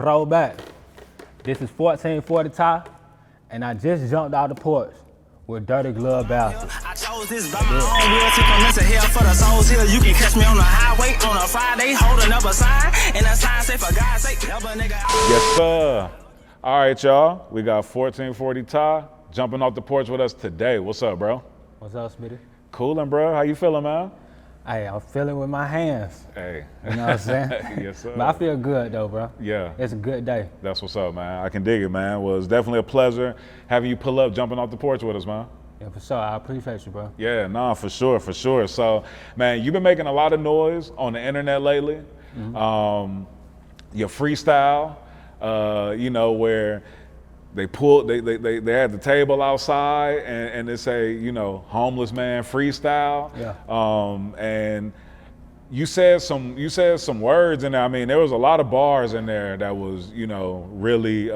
roll back. This is 1440 Ty, and I just jumped out the porch with Dirty Glove Bastard. I chose this by my own will to commence a hell for the souls here. You can catch me on the highway on a Friday, holding up a sign, and that sign say for God's sake, help a nigga out. Yes, sir. All right, y'all. We got 1440 Ty jumping off the porch with us today. What's up, bro? What's up, Smitty? Coolin', bro. How you feeling, man? Hey, I'm feeling with my hands. Hey. You know what I'm saying? Yes, sir. But I feel good though, bro. Yeah. It's a good day. That's what's up, man. I can dig it, man. Well, it's definitely a pleasure having you pull up, jumping off the porch with us, man. Yeah, for sure. I appreciate you, bro. Yeah, nah, for sure. So, man, you've been making a lot of noise on the internet lately. Mm-hmm. Your freestyle, where they had the table outside and they say, homeless man freestyle. Yeah. And you said some words in there. I mean, there was a lot of bars in there that was, really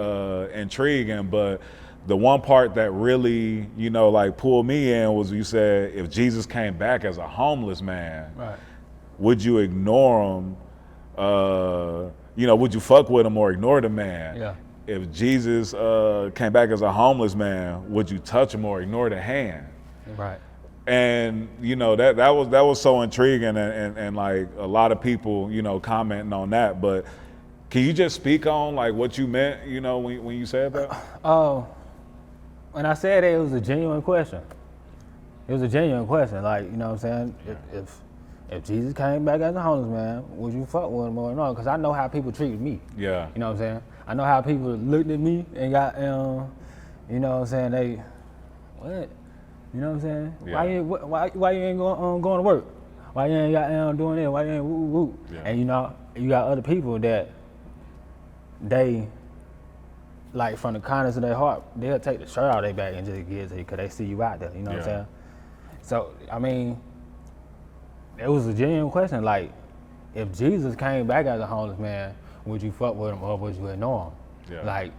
intriguing, but the one part that really, pulled me in was you said, if Jesus came back as a homeless man, right, would you ignore him? Would you fuck with him or ignore the man? Yeah. If Jesus came back as a homeless man, would you touch him or ignore the hand? Right. And that was so intriguing and like a lot of people, commenting on that. But can you just speak on like what you meant, when you said that? When I said it was a genuine question. It was a genuine question. Like, you know what I'm saying? If Jesus came back as a homeless man, would you fuck with him or not? Because I know how people treated me. Yeah. You know what I'm saying? I know how people looked at me and got, you know what I'm saying? They, what? You know what I'm saying? Yeah. Why you ain't going to work? Why you ain't got doing it? Why you ain't woo? Yeah. And you got other people that they, like from the kindness of their heart, they'll take the shirt out of their back and just give it to you because they see you out there. You know what I'm saying? So, I mean, it was a genuine question. Like, if Jesus came back as a homeless man, would you fuck with him or would you ignore him? Yeah. Like,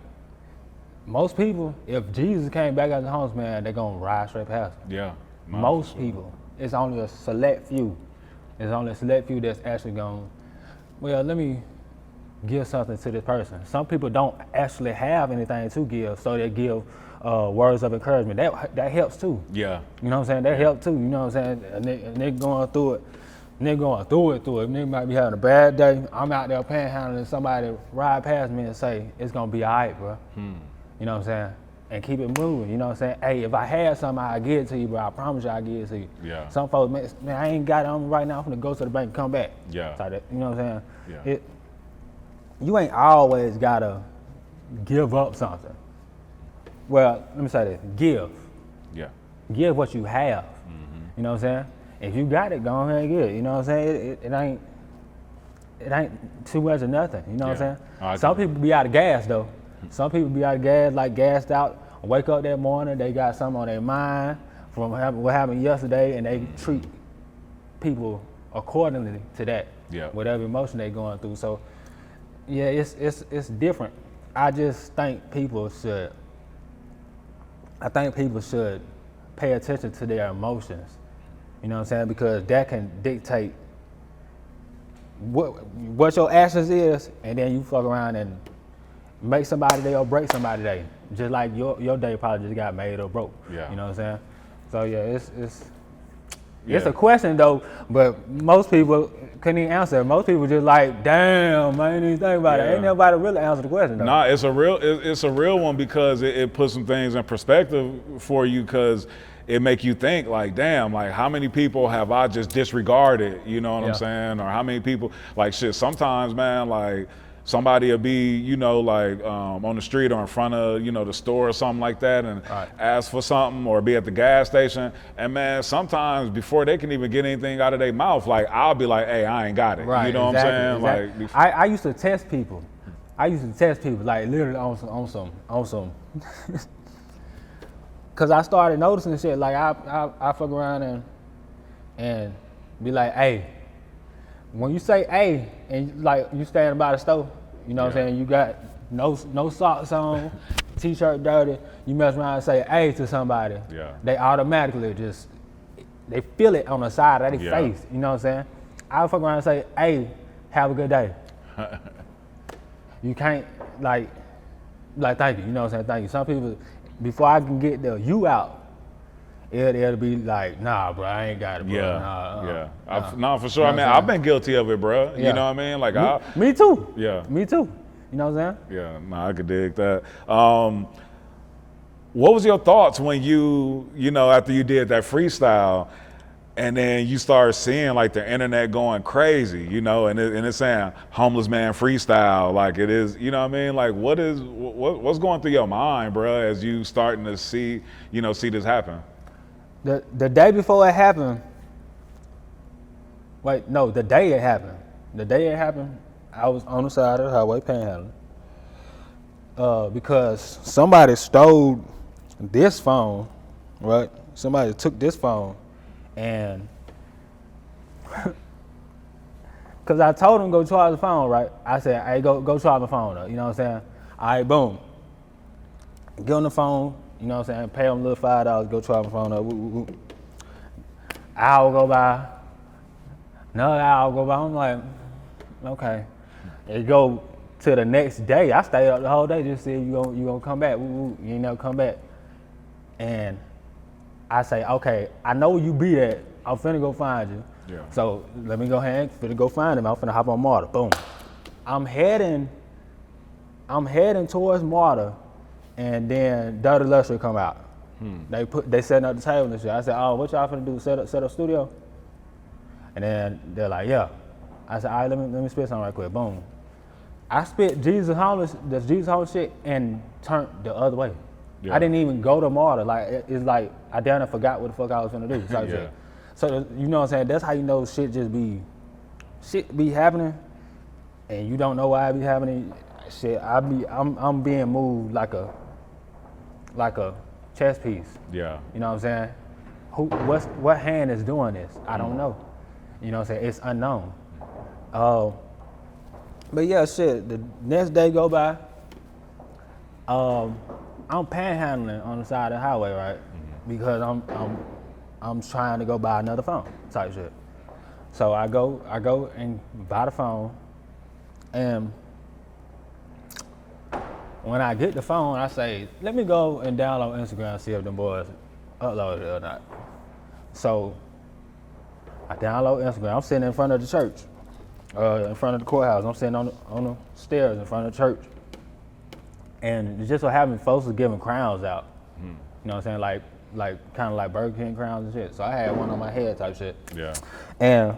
most people, if Jesus came back as a homeless man, they're going to ride straight past him. Yeah. Most people. It's only a select few. It's only a select few that's actually going, well, let me give something to this person. Some people don't actually have anything to give, so they give words of encouragement. That helps too. Yeah. You know what I'm saying? That helps too. You know what I'm saying? A nigga going through it. Nigga might be having a bad day. I'm out there panhandling, somebody ride past me and say, it's gonna be all right, bro. You know what I'm saying? And keep it moving, you know what I'm saying? Hey, if I had something, I'd give it to you, bro. I promise you I'd give it to you. Yeah. Some folks, man, I ain't got it on me right now. I'm gonna go to the bank and come back. Yeah. So that, you know what I'm saying? Yeah. You ain't always gotta give up something. Well, let me say this, give. Yeah. Give what you have. You know what I'm saying? If you got it, go ahead and get it. You know what I'm saying? It ain't too much of nothing. You know what I'm saying? Some people be out of gas though. Some people be out of gas, like gassed out, wake up that morning, they got something on their mind from what happened yesterday, and they treat people accordingly to that. Yeah. Whatever emotion they going through. So yeah, it's different. I just think people should pay attention to their emotions. You know what I'm saying? Because that can dictate what your actions is, and then you fuck around and make somebody day or break somebody day. Just like your day probably just got made or broke. Yeah. You know what I'm saying? So yeah, it's a question though, but most people couldn't even answer. Most people just like, damn, I ain't even think about it. Ain't nobody really answer the question though. Nah, it's a real one because it puts some things in perspective for you, because it make you think like, damn, like how many people have I just disregarded, you know what I'm saying? Or how many people, like shit, sometimes, man, like somebody will be, on the street or in front of, the store or something like that and ask for something, or be at the gas station. And man, sometimes before they can even get anything out of their mouth, like I'll be like, hey, I ain't got it. Right, you know what I'm saying? Exactly. Like I used to test people. Like literally on some cause I started noticing shit. Like I fuck around and be like, hey, when you say hey, and like you standing by the stove, you know what I'm saying? You got no socks on, t-shirt dirty, you mess around and say hey to somebody, they automatically they feel it on the side of their face, you know what I'm saying? I fuck around and say, hey, have a good day. you can't like thank you. You know what I'm saying? Thank you. Some people, before I can get the you out, it'll be like, nah, bro, I ain't got it, bro. Yeah, no, for sure. You I know mean, I've been guilty of it, bro. Yeah. You know what I mean? Like, me too. Yeah. Me too. You know what I'm saying? Yeah, no, I could dig that. What was your thoughts when you know, after you did that freestyle, and then you started seeing like the internet going crazy, you know, and it's saying homeless man freestyle, like it is, you know what I mean? Like what's going through your mind, bro, as you starting to see this happen? The day before it happened, the day it happened. The day it happened, I was on the side of the highway panhandling. Because somebody stole this phone, right? Somebody took this phone, and because I told him go charge the phone, right? I said, hey, go charge the phone up. You know what I'm saying? All right, boom. Get on the phone, you know what I'm saying? Pay him a little $5, go charge the phone up. Woo. Hour go by, another hour go by. I'm like, okay. It go to the next day. I stayed up the whole day just see if you gonna come back. You ain't never come back. And I say, okay, I know where you be at. I'm finna go find you. Yeah. So let me go ahead and finna go find him. I'm finna hop on Marta. Boom. I'm heading towards Marta, and then Dirty Luxury come out. They setting up the table and shit. I said, oh, what y'all finna do? Set up studio? And then they're like, yeah. I said, all right, let me spit something right quick. Boom. I spit Jesus homeless shit and turned the other way. Yeah. I didn't even go to Marta. Like it's like I damn near forgot what the fuck I was gonna do. Type shit. So you know what I'm saying? That's how you know shit be happening, and you don't know why it be happening. Shit, I'm being moved like a chess piece. Yeah. You know what I'm saying? What hand is doing this? I don't know. You know what I'm saying? It's unknown. But yeah, shit. The next day go by. I'm panhandling on the side of the highway, right? Because I'm trying to go buy another phone, type shit. So I go and buy the phone, and when I get the phone, I say, let me go and download Instagram and see if them boys uploaded it or not. So I download Instagram. I'm sitting in front of the church, in front of the courthouse. I'm sitting on the stairs in front of the church. And it just so happened folks was giving crowns out. You know what I'm saying? Like kind of like Burger King crowns and shit. So I had one on my head type shit. Yeah. And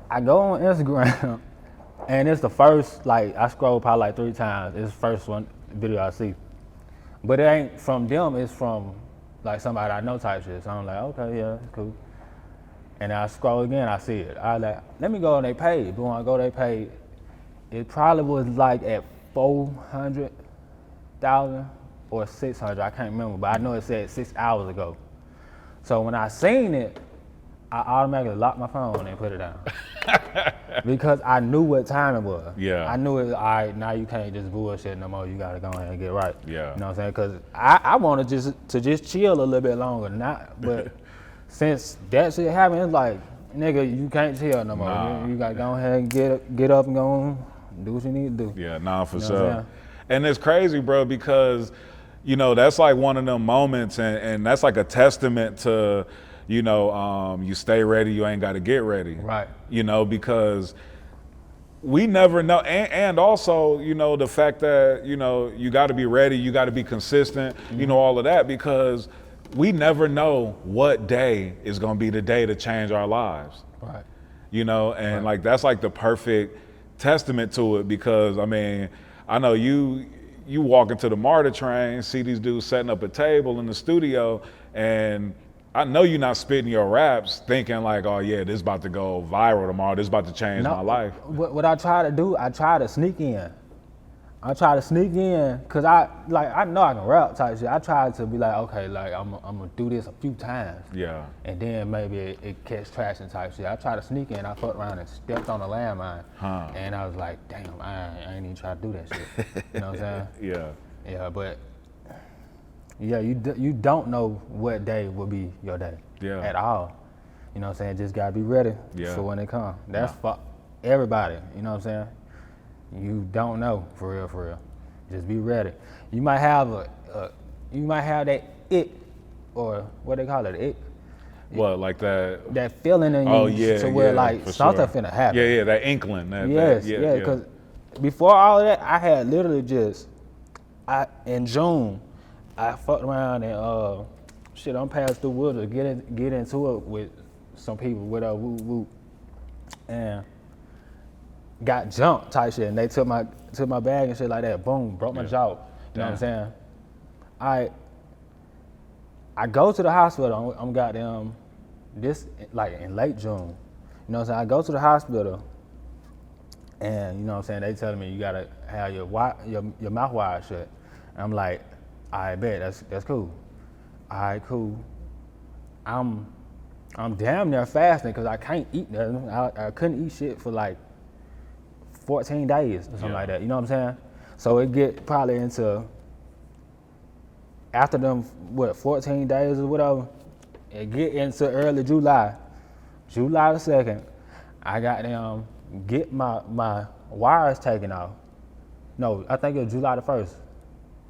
I go on Instagram and it's the first, I scroll probably like 3 times. It's the first video I see. But it ain't from them, it's from like somebody I know type shit. So I'm like, okay, yeah, it's cool. And I scroll again, I see it. I like, let me go on their page. But when I go to their page, it probably was like at 400,000 or 600, I can't remember, but I know it said 6 hours ago. So when I seen it, I automatically locked my phone and put it down. Because I knew what time it was. Yeah. I knew it, all right, now you can't just bullshit no more, you gotta go ahead and get right. Yeah. You know what I'm saying? Because I wanted to just chill a little bit longer, but since that shit happened, it's like, nigga, you can't chill no more. Nah. You gotta go ahead and get up and go on, do what you need to do. Yeah, nah, for You know sure. And it's crazy, bro, because, that's like one of them moments, and that's like a testament to, you stay ready, you ain't got to get ready. Right. Because we never know. And also, the fact that, you got to be ready, you got to be consistent, all of that, because we never know what day is going to be the day to change our lives. Right. And like that's like the perfect testament to it, because I mean, I know you walk into the MARTA train, see these dudes setting up a table in the studio, and I know you're not spitting your raps thinking like, oh yeah, this is about to go viral tomorrow, this is about to change my life. What I try to do, I try to sneak in. Cause I know I can rap type shit. I try to be like, okay, like I'm gonna do this a few times. Yeah. And then maybe it catch traction type shit. I try to sneak in. I fucked around and stepped on a landmine. And I was like, damn, I ain't even try to do that shit. You know what I'm saying? Yeah. Yeah, but yeah, you don't know what day will be your day. Yeah. At all. You know what I'm saying? Just gotta be ready Yeah. for when it comes. That's everybody, you know what I'm saying? You don't know, for real. Just be ready. You might have that it, or what they call it, What, like that? that feeling in you to where like something finna happen. Yeah, that inkling. Because before all of that, I had literally in June, I fucked around and I'm passing through Wooders, get into it with some people with a whoop, and got jumped type shit, and they took my bag and shit like that. Boom, broke my jaw. You know what I'm saying? I go to the hospital. I'm goddamn this like in late June. You know what I'm saying? I go to the hospital, and you know what I'm saying, they telling me you gotta have your mouth wide shut. And I'm like, I bet that's cool. All right, cool. I'm damn near fasting because I can't eat nothing. I couldn't eat shit for like 14 days or something like that. You know what I'm saying? So it get probably into after them 14 days or whatever. It get into early July the 2nd. I got them get my wires taken off. No, I think it was July the 1st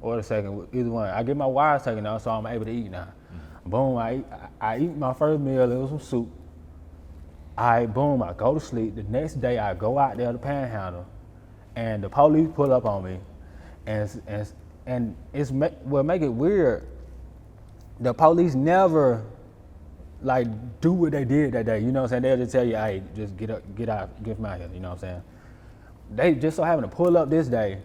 or the 2nd, either one. I get my wires taken off, so I'm able to eat now. Boom, I eat my first meal, it was some soup. Boom, I go to sleep. The next day I go out there to Panhandle, and the police pull up on me, and it's what make it weird. The police never like do what they did that day. You know what I'm saying? They'll just tell you, hey, just get out from out here. You know what I'm saying? They just so happen to pull up this day,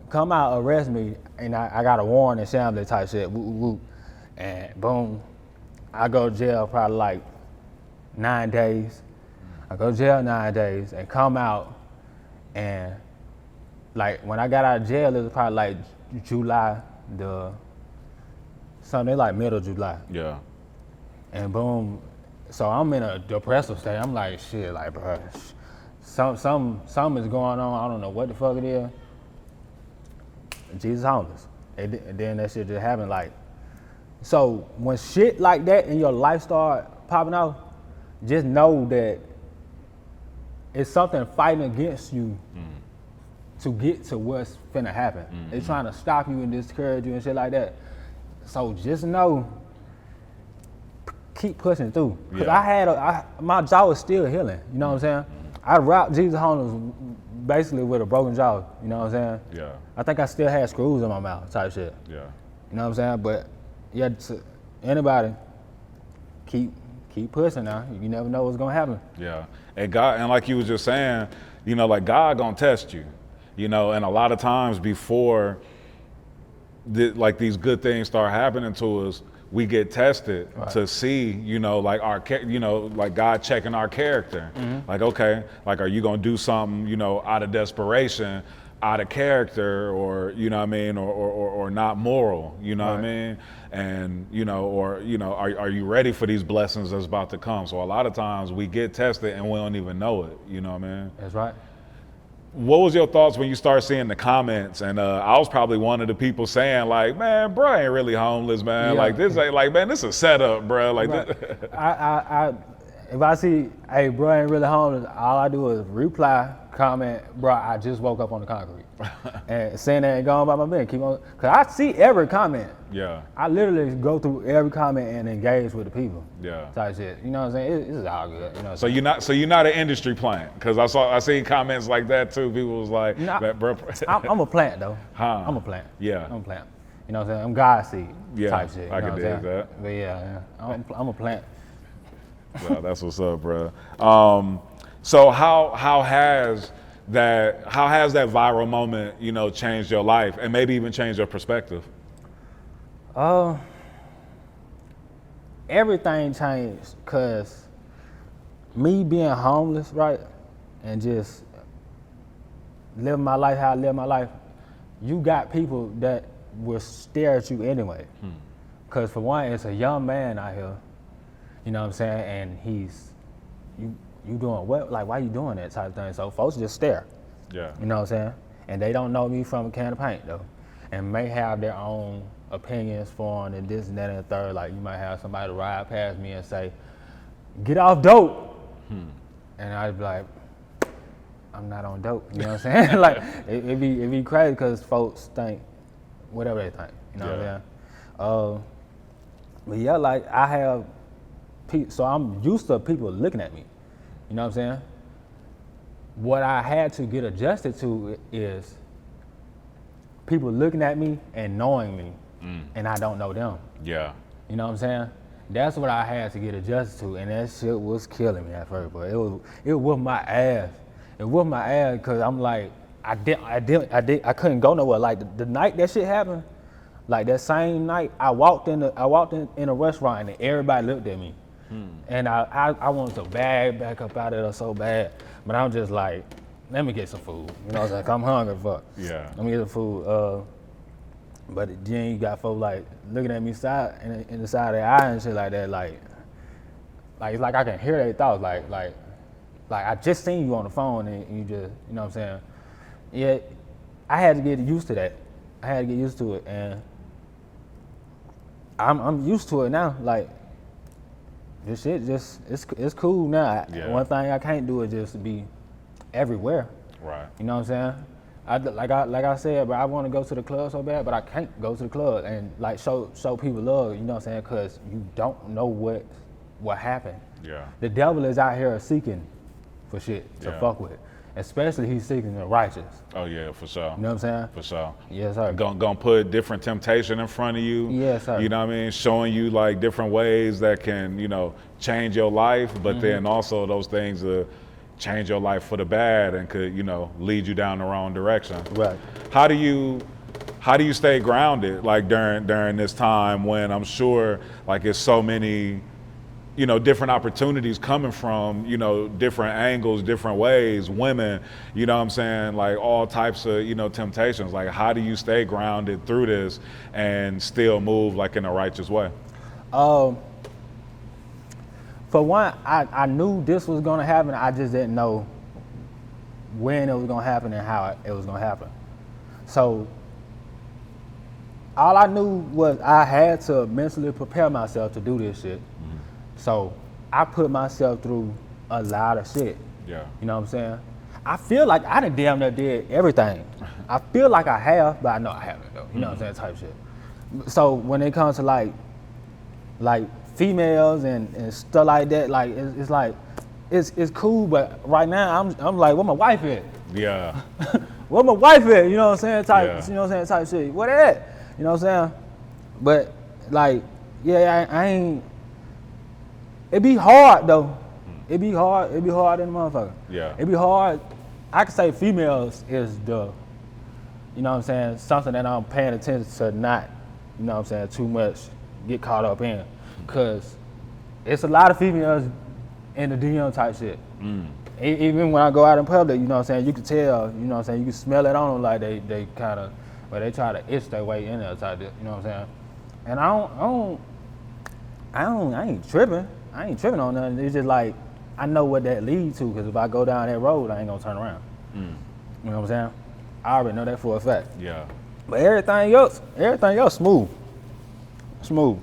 come out, arrest me, and I got a warrant and shambling type shit. Whoop, whoop, whoop. And boom, I go to jail probably like 9 days. I go to jail 9 days and come out, and like when I got out of jail, it was probably like July something like middle of July. Yeah. And boom, so I'm in a depressive state. I'm like, shit, like, bro, something is going on. I don't know what the fuck it is. Jesus homeless. And then that shit just happened. Like, so when shit like that in your life start popping off, just know that it's something fighting against you to get to what's finna happen. It's trying to stop you and discourage you and shit like that. So just know, keep pushing through. Cause my jaw is still healing. You know what I'm saying? I rapped Jesus homeless basically with a broken jaw. You know what I'm saying? Yeah. I think I still had screws in my mouth type shit. Yeah. You know what I'm saying? But yeah, to anybody, keep pushing now. You never know what's gonna happen. Yeah. And God, and like you was just saying, you know, like God gonna test you, you know, and a lot of times before like these good things start happening to us, we get tested to see, you know, like like God checking our character. Like, okay, like, are you gonna do something, you know, out of desperation, out of character, or, you know what I mean, or not moral, you know what I mean? And, you know, or, you know, are you ready for these blessings that's about to come? So a lot of times we get tested and we don't even know it, you know what I mean? That's right. What was your thoughts when you started seeing the comments? And I was probably one of the people saying, like, man, bro ain't really homeless, man. Yeah. Like, this ain't, like, man, this is a setup, bro. Like, if I see, hey, bro ain't really homeless, all I do is reply, comment, bro, I just woke up on the concrete. And saying that and going by my bed, keep on, cause I see every comment. Yeah. I literally go through every comment and engage with the people. Yeah. Type shit. You know what I'm saying? It's all good. You know. So you're not an industry plant, because I seen comments like that too. People was like, bro. I'm a plant though. I'm a plant. Yeah. I'm a plant. You know what I'm saying? I'm God seed type shit. I can dig that. But yeah, I'm a plant. Well, that's what's up, bro. So how has that viral moment, you know, changed your life and maybe even changed your perspective? Everything changed, cause me being homeless, right, and just living my life how I live my life, you got people that will stare at you anyway. Cause for one, it's a young man out here, you know what I'm saying, and you doing what? Like, why you doing that type of thing? So folks just stare. Yeah. You know what I'm saying? And they don't know me from a can of paint though, and may have their own opinions for and this and that and the third. Like, you might have somebody ride past me and say, "Get off dope," and I'd be like, I'm not on dope. You know what I'm saying? Like it be crazy because folks think whatever they think. You know what I'm saying? But yeah, like I have, so I'm used to people looking at me. You know what I'm saying? What I had to get adjusted to is people looking at me and knowing me, and I don't know them. Yeah. You know what I'm saying? That's what I had to get adjusted to, and that shit was killing me at first. But it whooped my ass. It whooped my ass because I'm like, I couldn't go nowhere. Like the night that shit happened, like that same night, I walked in a restaurant and everybody looked at me, and I wanted to bag back up out of there so bad, but I'm just like, let me get some food. You know what I'm saying? I'm hungry, fuck. Yeah. Let me get some food. But then you got folks like looking at me in the side of their eye and shit like that, like it's like I can hear their thoughts, like I just seen you on the phone and you just, you know what I'm saying? Yeah, I had to get used to that. I had to get used to it, and I'm used to it now. Like this shit just it's cool now. Yeah. One thing I can't do is just be everywhere. Right. You know what I'm saying? Like I said, but I want to go to the club so bad, but I can't go to the club and like show people love. You know what I'm saying? Because you don't know what happened. Yeah. The devil is out here seeking for shit to Yeah. fuck with. Especially he's seeking the righteous. Oh yeah, for sure. You know what I'm saying? For sure. Yes, sir. Gonna put different temptation in front of you. Yes, sir. You know what I mean? Showing you like different ways that can, change your life, but then also those things change your life for the bad and could, lead you down the wrong direction. Right. How do you stay grounded like during this time when I'm sure like it's so many different opportunities coming from, different angles, different ways, women, you know what I'm saying, like all types of, temptations. Like how do you stay grounded through this and still move like in a righteous way? For one, I knew this was gonna happen. I just didn't know when it was gonna happen and how it was gonna happen. So all I knew was I had to mentally prepare myself to do this shit. So I put myself through a lot of shit. Yeah. You know what I'm saying? I feel like I done damn near did everything. I feel like I have, but I know I haven't though. You know what I'm saying? Type shit. So when it comes to like females and stuff like that, like it's like it's cool, but right now I'm like, where my wife at? Yeah. Where my wife at? You know what I'm saying? Type, Yeah. you know what I'm saying? Type shit. Where they at? You know what I'm saying? But like, yeah, I ain't. It be hard though. It be hard. It be hard in the motherfucker. Yeah. It be hard. I could say females is the, you know what I'm saying, something that I'm paying attention to not, you know what I'm saying, too much get caught up in. Cause it's a lot of females in the DM type shit. Even when I go out in public, you know what I'm saying, you can tell, you know what I'm saying, you can smell it on them like they kind of, but they try to itch their way in there type, you know what I'm saying. And I ain't tripping. I ain't tripping on nothing. It's just like, I know what that leads to, because if I go down that road, I ain't gonna turn around. You know what I'm saying? I already know that for a fact. Yeah. But everything else smooth. Smooth.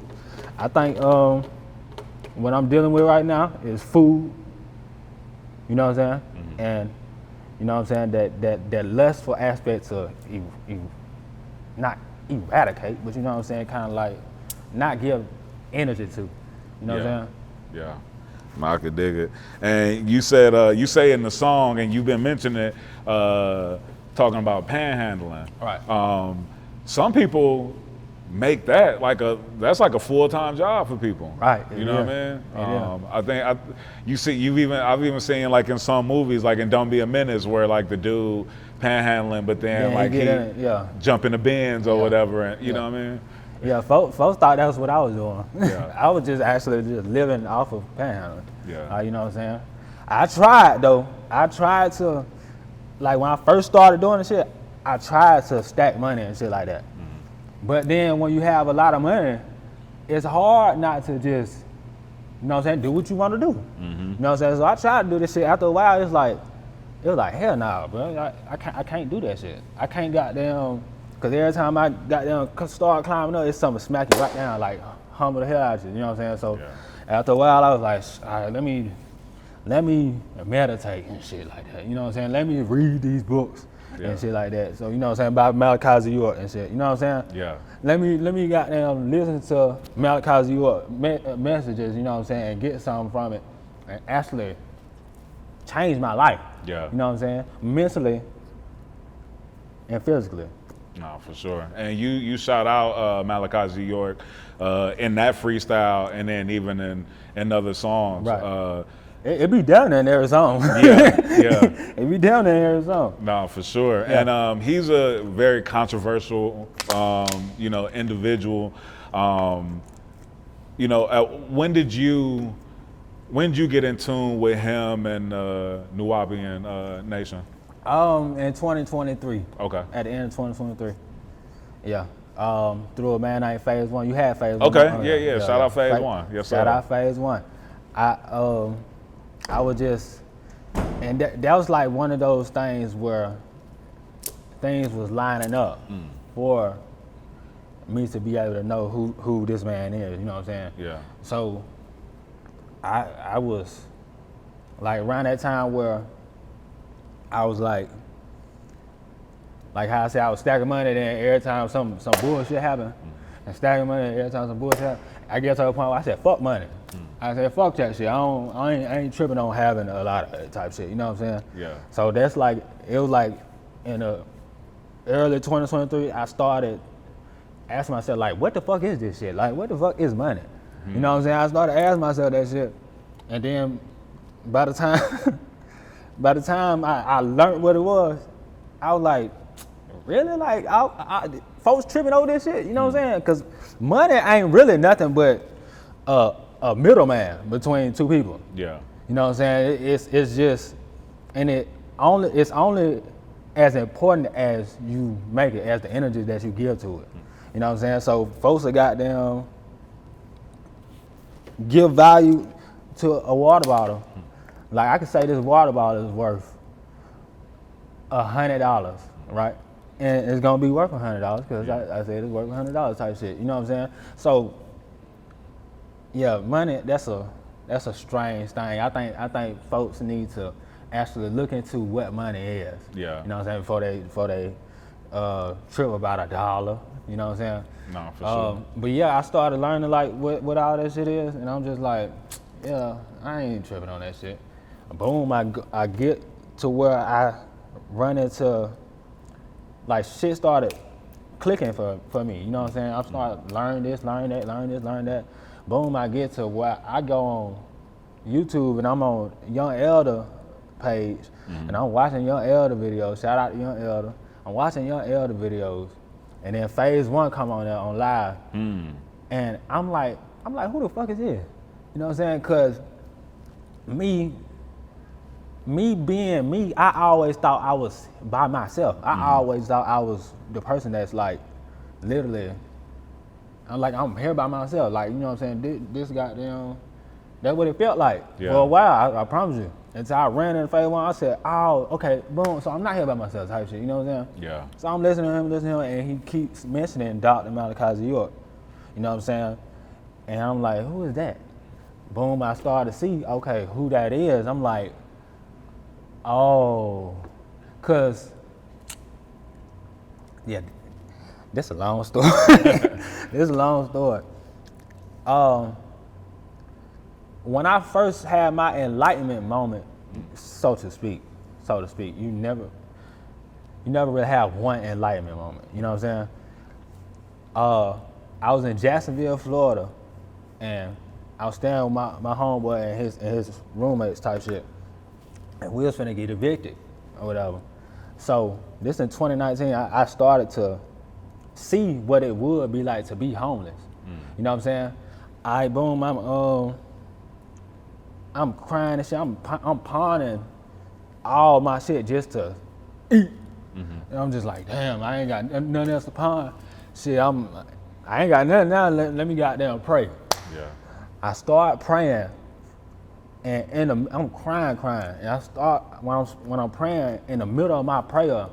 I think what I'm dealing with right now is food. You know what I'm saying? And you know what I'm saying, that lustful aspect to not eradicate, but you know what I'm saying, kind of like not give energy to. You know what I'm saying? Yeah. I could dig it. And you said you say in the song, and you've been mentioning it, talking about panhandling. Right. Some people make that that's like a full-time job for people. Right. You know what I mean? I've even seen like in some movies, like in Don't Be a Menace, where like the dude panhandling, but then he jump in the bins or whatever, and you know what I mean? Yeah, folks thought that was what I was doing. Yeah. I was just actually just living off of panhandling. Yeah. You know what I'm saying? I tried though. I tried to, like when I first started doing the shit, I tried to stack money and shit like that. But then when you have a lot of money, it's hard not to just, you know what I'm saying, do what you want to do. You know what I'm saying? So I tried to do this shit. After a while, it was like hell nah, bro. I can't do that shit. I can't goddamn. Cause every time I got down, start climbing up, it's something smack you right down, like humble the hell out of you. You know what I'm saying? So after a while, I was like, all right, let me let me meditate and shit like that. You know what I'm saying? Let me read these books and shit like that. So, you know what I'm saying, about Malachi York and shit. You know what I'm saying? Yeah. Let me goddamn listen to Malachi York messages, you know what I'm saying, and get something from it and actually change my life. Yeah. You know what I'm saying? Mentally and physically. No, for sure. And you shout out Malachi York in that freestyle, and then even in other songs. Right. It be down there in Arizona. Yeah. It be down there in Arizona. No, for sure. Yeah. And he's a very controversial, individual. When did you get in tune with him and Nubian Nation? In 2023. Okay. At the end of 2023. Yeah. Through a man named Faise One. You had Faise One. Okay. Yeah. Shout out Faise One. Yes, sir. Shout out Faise One. I was just, and that was like one of those things where things was lining up for me to be able to know who this man is. You know what I'm saying? Yeah. So I was like around that time where I was like how I said, I was stacking money, then every time some bullshit happened, and stacking money every time some bullshit happened, I get to a point where I said, fuck money. I said, fuck that shit. I ain't tripping on having a lot of that type shit. You know what I'm saying? Yeah. So that's like, it was like in the early 2023, I started asking myself, like, what the fuck is this shit? Like, what the fuck is money? You know what I'm saying? I started asking myself that shit. And then by the time I learned what it was, I was like, really? Like, folks tripping over this shit? You know what I'm saying? Because money ain't really nothing but a middleman between two people. Yeah. You know what I'm saying? It's just, and it's only as important as you make it, as the energy that you give to it. You know what I'm saying? So folks are goddamn give value to a water bottle. Like, I could say this water bottle is worth $100, right? And it's gonna be worth $100 because I said it's worth $100 type shit. You know what I'm saying? So yeah, money, that's a strange thing. I think folks need to actually look into what money is. Yeah. You know what I'm saying? Before they trip about $1. You know what I'm saying? No, for sure. But yeah, I started learning like what all that shit is, and I'm just like, yeah, I ain't tripping on that shit. Boom, I get to where I run into, like, shit started clicking for me. You know what I'm saying? I started learning this, learn that. Boom, I get to where I go on YouTube and I'm on Young Elder page, and I'm watching Young Elder videos. Shout out to Young Elder. I'm watching Young Elder videos, and then Faise One come on there on live, and I'm like, who the fuck is this? You know what I'm saying? Cause me being me, I always thought I was by myself. I always thought I was the person that's like, literally, I'm here by myself. Like, you know what I'm saying? This goddamn, that's what it felt like for a while. I promise you. Until I ran in Faise One, I said, oh, okay, boom. So I'm not here by myself type shit. You know what I'm saying? Yeah. So I'm listening to him, and he keeps mentioning Dr. Malachi York. You know what I'm saying? And I'm like, who is that? Boom, I started to see, okay, who that is. I'm like, oh, cause, yeah, this a long story. This is a long story. When I first had my enlightenment moment, so to speak, you never really have one enlightenment moment. You know what I'm saying? I was in Jacksonville, Florida, and I was staying with my homeboy and his roommates type shit. And we was finna get evicted or whatever. So this in 2019, I started to see what it would be like to be homeless. You know what I'm saying? I'm crying and shit. I'm pawning all my shit just to eat. And I'm just like, damn, I ain't got nothing else to pawn. Shit, I ain't got nothing now. Let me goddamn pray. Yeah. I start praying, and I'm crying, and I start when I'm praying in the middle of my prayer,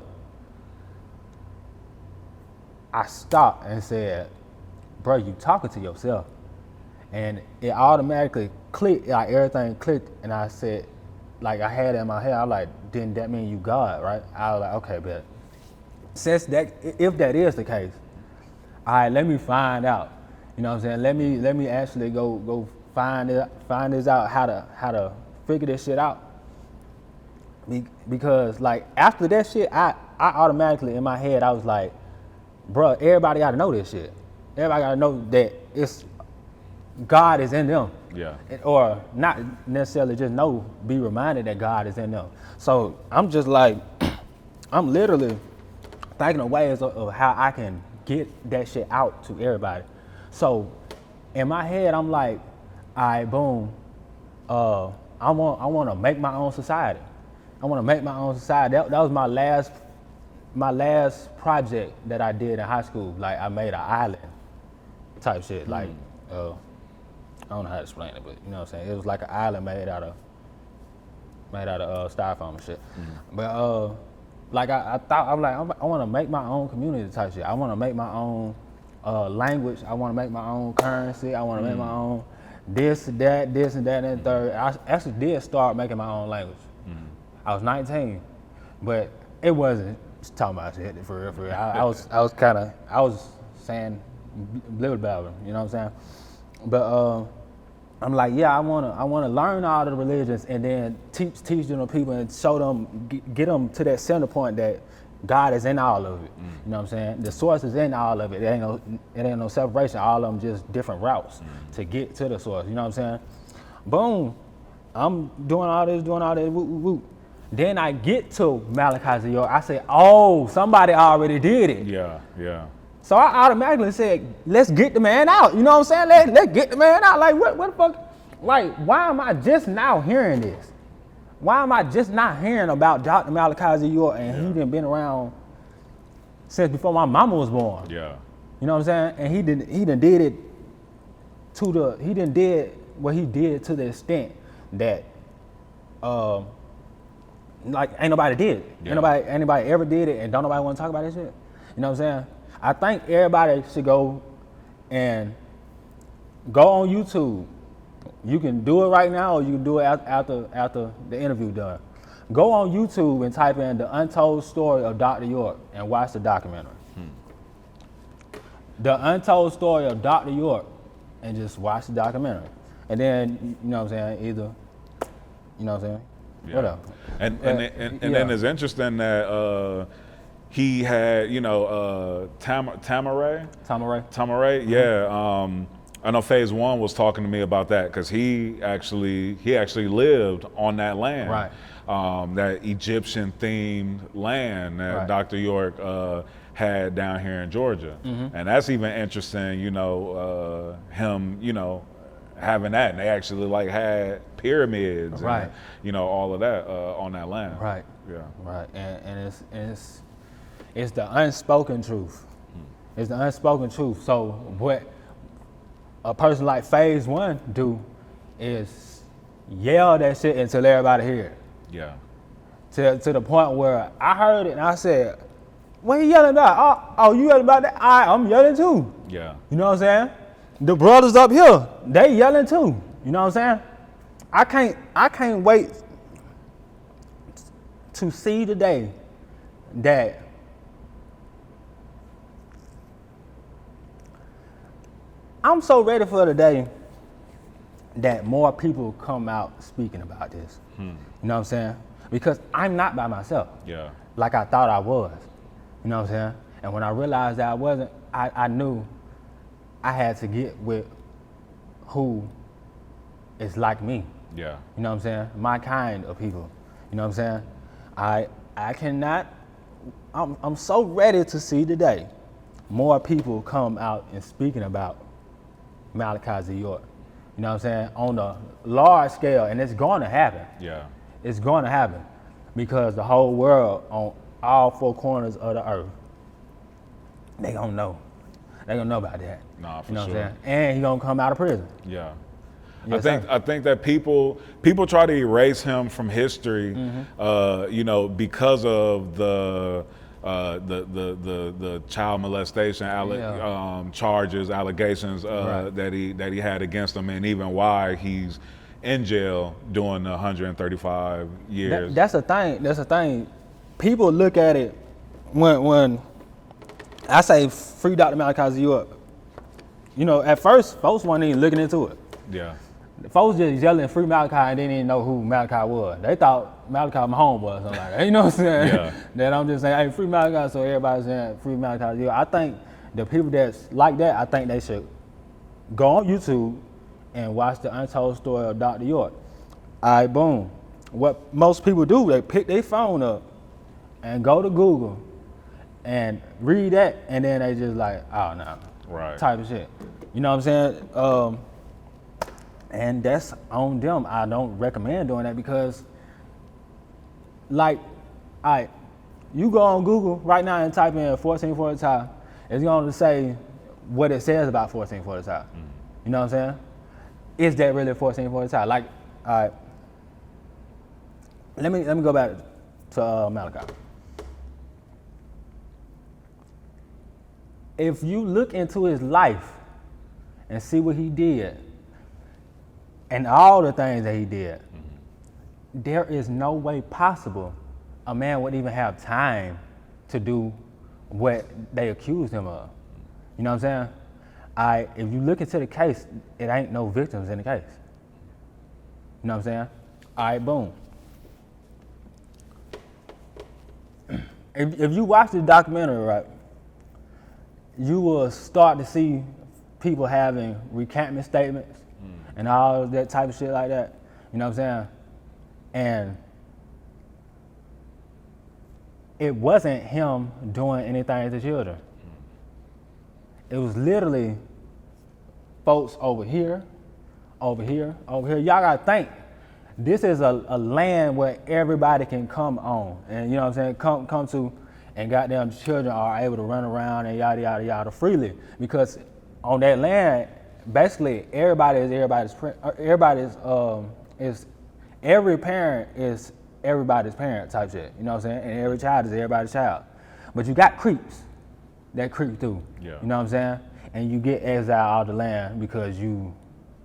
I stopped and said, "Bro, you talking to yourself," and it automatically clicked, like everything clicked, and I said, like I had it in my head. I was like, didn't that mean you God, right? I was like, okay, but since that, if that is the case, all right, let me find out. You know what I'm saying? Let me actually go find this out how to figure this shit out. Because like after that shit, I automatically in my head I was like, bruh, everybody got to know this shit. Everybody got to know that it's God is in them. Yeah. Or not necessarily just know, be reminded that God is in them. So I'm just like, I'm literally thinking of ways of how I can get that shit out to everybody. So in my head, I'm like, all right, boom. I want to make my own society. I want to make my own society. That was my last project that I did in high school. Like I made an island type shit. Like I don't know how to explain it, but you know what I'm saying. It was like an island made out of styrofoam and shit. But like I thought, I'm like, I want to make my own community type shit. I want to make my own language. I want to make my own currency. I want to make my own this, that, and the third. I actually did start making my own language. I was 19, but it wasn't talking about shit for real. I was saying blibble babble, you know what I'm saying? But I'm like, yeah, I wanna learn all the religions and then teach them to people and show them, get them to that center point that God is in all of it. You know what I'm saying? The source is in all of it. It ain't no separation. All of them just different routes to get to the source. You know what I'm saying? Boom. I'm doing all this, woo. Then I get to Malachi York. I say, oh, somebody already did it. Yeah. So I automatically said, let's get the man out. You know what I'm saying? Let's get the man out. Like, what the fuck? Like, why am I just now hearing this? Why am I just not hearing about Dr. Malachi York and he done been around since before my mama was born? Yeah. You know what I'm saying? And he done did what he did to the extent that like ain't nobody did it. Yeah. Ain't nobody ever did it, and don't nobody want to talk about this shit. You know what I'm saying? I think everybody should go on YouTube. You can do it right now, or you can do it after the interview done. Go on YouTube and type in the untold story of Dr. York and watch the documentary. The untold story of Dr. York, and just watch the documentary. And then you know what I'm saying, either, you know what I'm saying. Yeah. Whatever. And then it's interesting that he had, Tamaray. Yeah. I know Faise One was talking to me about that because he actually lived on that land, right? That Egyptian themed land that right. Dr. York had down here in Georgia, and that's even interesting. Him, having that, and they actually had pyramids, right? And, all of that on that land, right? Yeah, right. And it's the unspoken truth. It's the unspoken truth. So what a person like Faise One do is yell that shit until everybody hear it. Yeah. To the point where I heard it and I said, "What are you yelling about? Oh, you yelling about that? I'm yelling too." Yeah. You know what I'm saying? The brothers up here, they yelling too. You know what I'm saying? I can't wait to see the day that I'm so ready for the day that more people come out speaking about this. You know what I'm saying? Because I'm not by myself. Yeah. Like I thought I was. You know what I'm saying? And when I realized that I wasn't, I knew I had to get with who is like me. Yeah. You know what I'm saying? My kind of people. You know what I'm saying? I cannot, I'm so ready to see the day more people come out and speaking about Malachi York. You know what I'm saying? On a large scale, and it's going to happen. Yeah. It's going to happen because the whole world on all four corners of the earth, they gonna know. They gonna know about that. Nah, for you know sure. what I'm saying? And he gonna come out of prison. Yeah. Yes, I think that people try to erase him from history, because of the child molestation charges, allegations right. that he had against him, and even why he's in jail doing the 135 years. That's the thing. That's the thing. People look at it when I say free Dr. Malachi York. You know, at first, folks weren't even looking into it. Yeah. Folks just yelling free Malachi and they didn't even know who Malachi was. They thought Malachi my home was something like that. You know what I'm saying? Yeah. Then I'm just saying, hey, free Malachi, so everybody's saying free Malachi. I think the people that's like that, I think they should go on YouTube and watch the untold story of Dr. York. All right, boom. What most people do, they pick their phone up and go to Google and read that, and then they just like, oh no, Right. type of shit. You know what I'm saying? And that's on them. I don't recommend doing that because, like, you go on Google right now and type in 1445, it's going to say what it says about 1445. Mm-hmm. You know what I'm saying? Is that really 1445? Like, let me go back to Malachi. If you look into his life and see what he did and all the things that he did, there is no way possible a man would even have time to do what they accused him of. You know what I'm saying? If you look into the case, it ain't no victims in the case. You know what I'm saying? All right, boom. If you watch the documentary, right, you will start to see people having recantment statements and all that type of shit like that. You know what I'm saying? And it wasn't him doing anything to children. It was literally folks over here, over here, over here. Y'all gotta think, this is a land where everybody can come on. And you know what I'm saying? Come to, and goddamn children are able to run around and yada, yada, yada freely. Because on that land, basically every parent is everybody's parent type shit. You know what I'm saying? And every child is everybody's child. But you got creeps that creep through. Yeah. You know what I'm saying? And you get exiled out of the land because you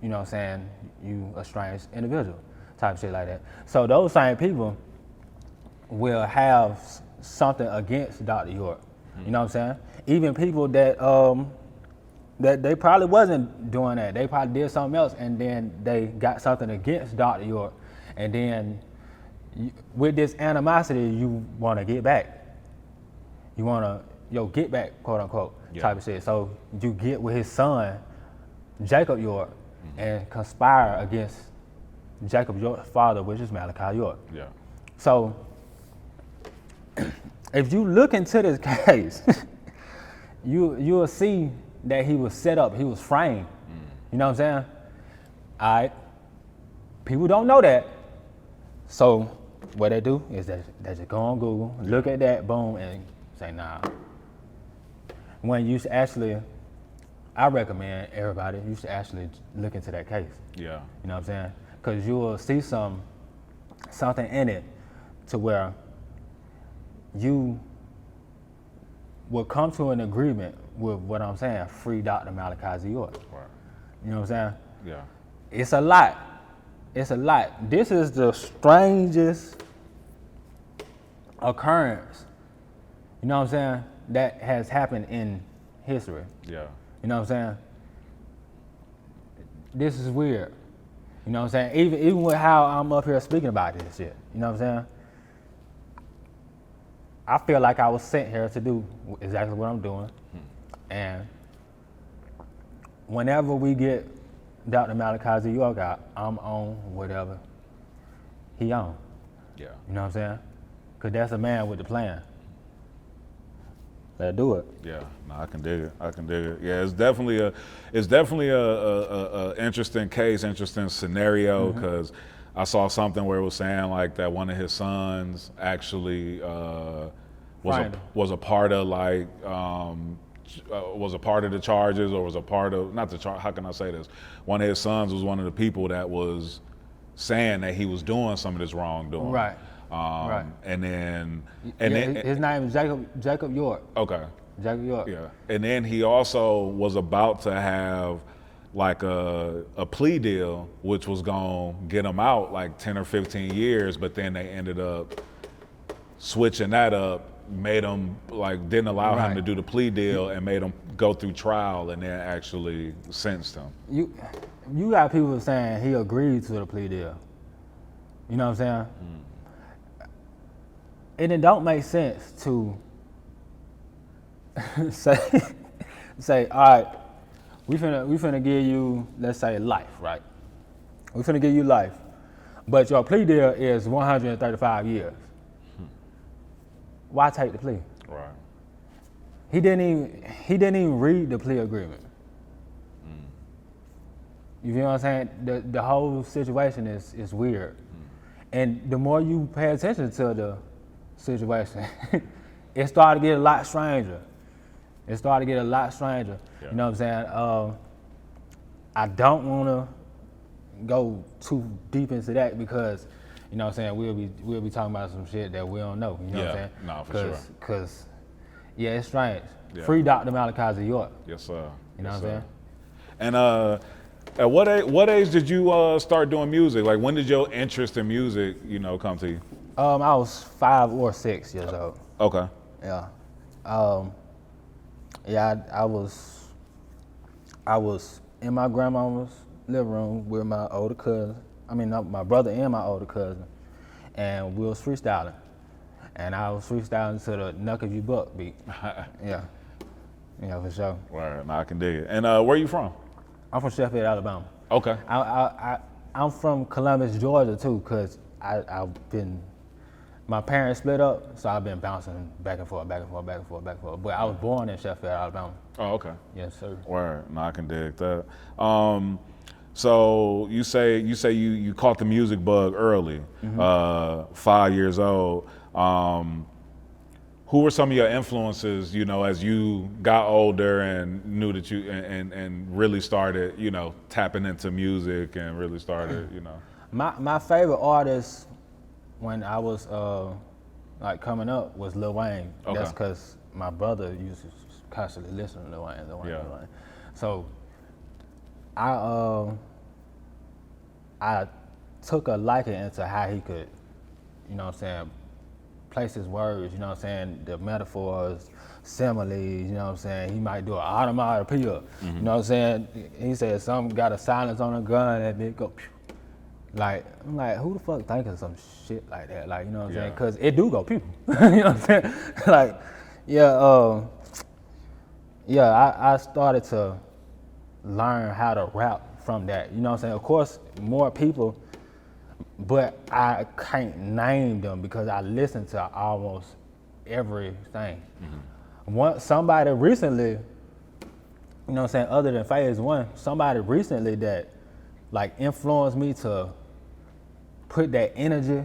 know what I'm saying, you a strange individual type shit like that. So those same people will have something against Dr. York. You know what I'm saying? Even people that that they probably wasn't doing that. They probably did something else and then they got something against Dr. York. And then with this animosity, you want to get back. You want to, get back, quote unquote, type of shit. So you get with his son, Jacob York, and conspire against Jacob York's father, which is Malachi York. Yeah. So if you look into this case, you'll see that he was set up, he was framed. You know what I'm saying? All right. People don't know that. So what they do is they just go on Google, look at that, boom, and say, nah. When you should actually, I recommend everybody, you should actually look into that case. Yeah. You know what I'm saying? Because you will see something in it to where you will come to an agreement with what I'm saying, free Dr. Malachi York. Right. You know what I'm saying? Yeah. It's a lot. It's a lot. This is the strangest occurrence, you know what I'm saying, that has happened in history. Yeah. You know what I'm saying? This is weird. You know what I'm saying? Even with how I'm up here speaking about this shit. You know what I'm saying? I feel like I was sent here to do exactly what I'm doing. And whenever we get Dr. Malachi York out, I'm on whatever he on. Yeah. You know what I'm saying? Because that's a man with the plan. Let's do it. Yeah, no, I can dig it. Yeah, it's definitely a interesting case, interesting scenario, because I saw something where it was saying like that one of his sons actually was a part of like was a part of the charges, or was a part of, not the charge, how can I say this? One of his sons was one of the people that was saying that he was doing some of this wrongdoing. Right. Right. And then his name is Jacob York. Okay. Jacob York. Yeah. And then he also was about to have like a plea deal, which was gonna get him out like 10 or 15 years, but then they ended up switching that up, made him like didn't allow him to do the plea deal and made him go through trial and then actually sentenced him. You got people saying he agreed to the plea deal. You know what I'm saying? And it don't make sense to say, all right, we finna give you, let's say, life, right? We finna give you life, but your plea deal is 135 years. Why take the plea? Right. He didn't even read the plea agreement. You feel what I'm saying? The whole situation is weird. And the more you pay attention to the situation, it started to get a lot stranger. You know what I'm saying? I don't want to go too deep into that because, you know what I'm saying, we'll be talking about some shit that we don't know. You know what I'm saying? No, for sure. Because, yeah, it's strange. Yeah. Free Dr. Malachi York. Yes, sir. You know what I'm saying? And at what age did you start doing music? Like, when did your interest in music, come to you? I was 5 or 6 years old. Okay. Yeah. I was in my grandmama's living room with my older cousin. My brother and my older cousin, and we was freestyling. And I was freestyling to the Knuck If You Buck beat. Yeah, for sure. Right, now I can dig it. And where you from? I'm from Sheffield, Alabama. Okay. I'm from Columbus, Georgia too, cause my parents split up, so I've been bouncing back and forth. But I was born in Sheffield, Alabama. Oh, okay. Yes, sir. Word, now I can dig that. So you say you caught the music bug early, 5 years old. Who were some of your influences, as you got older and knew that you and really started, tapping into music and really started, My favorite artist when I was coming up was Lil Wayne. Okay. That's because my brother used to constantly listen to Lil Wayne. Yeah. Lil Wayne. So I took a liking into how he could, place his words, the metaphors, similes, he might do an onomatopoeia, He said something got a silence on a gun and it go pew. Like, I'm like, who the fuck thinking some shit like that? Like, saying? Because it do go pew. Like, I started to learn how to rap from that. Of course, more people, but I can't name them because I listen to almost everything. Somebody recently, other than Faise One, somebody recently that influenced me to put that energy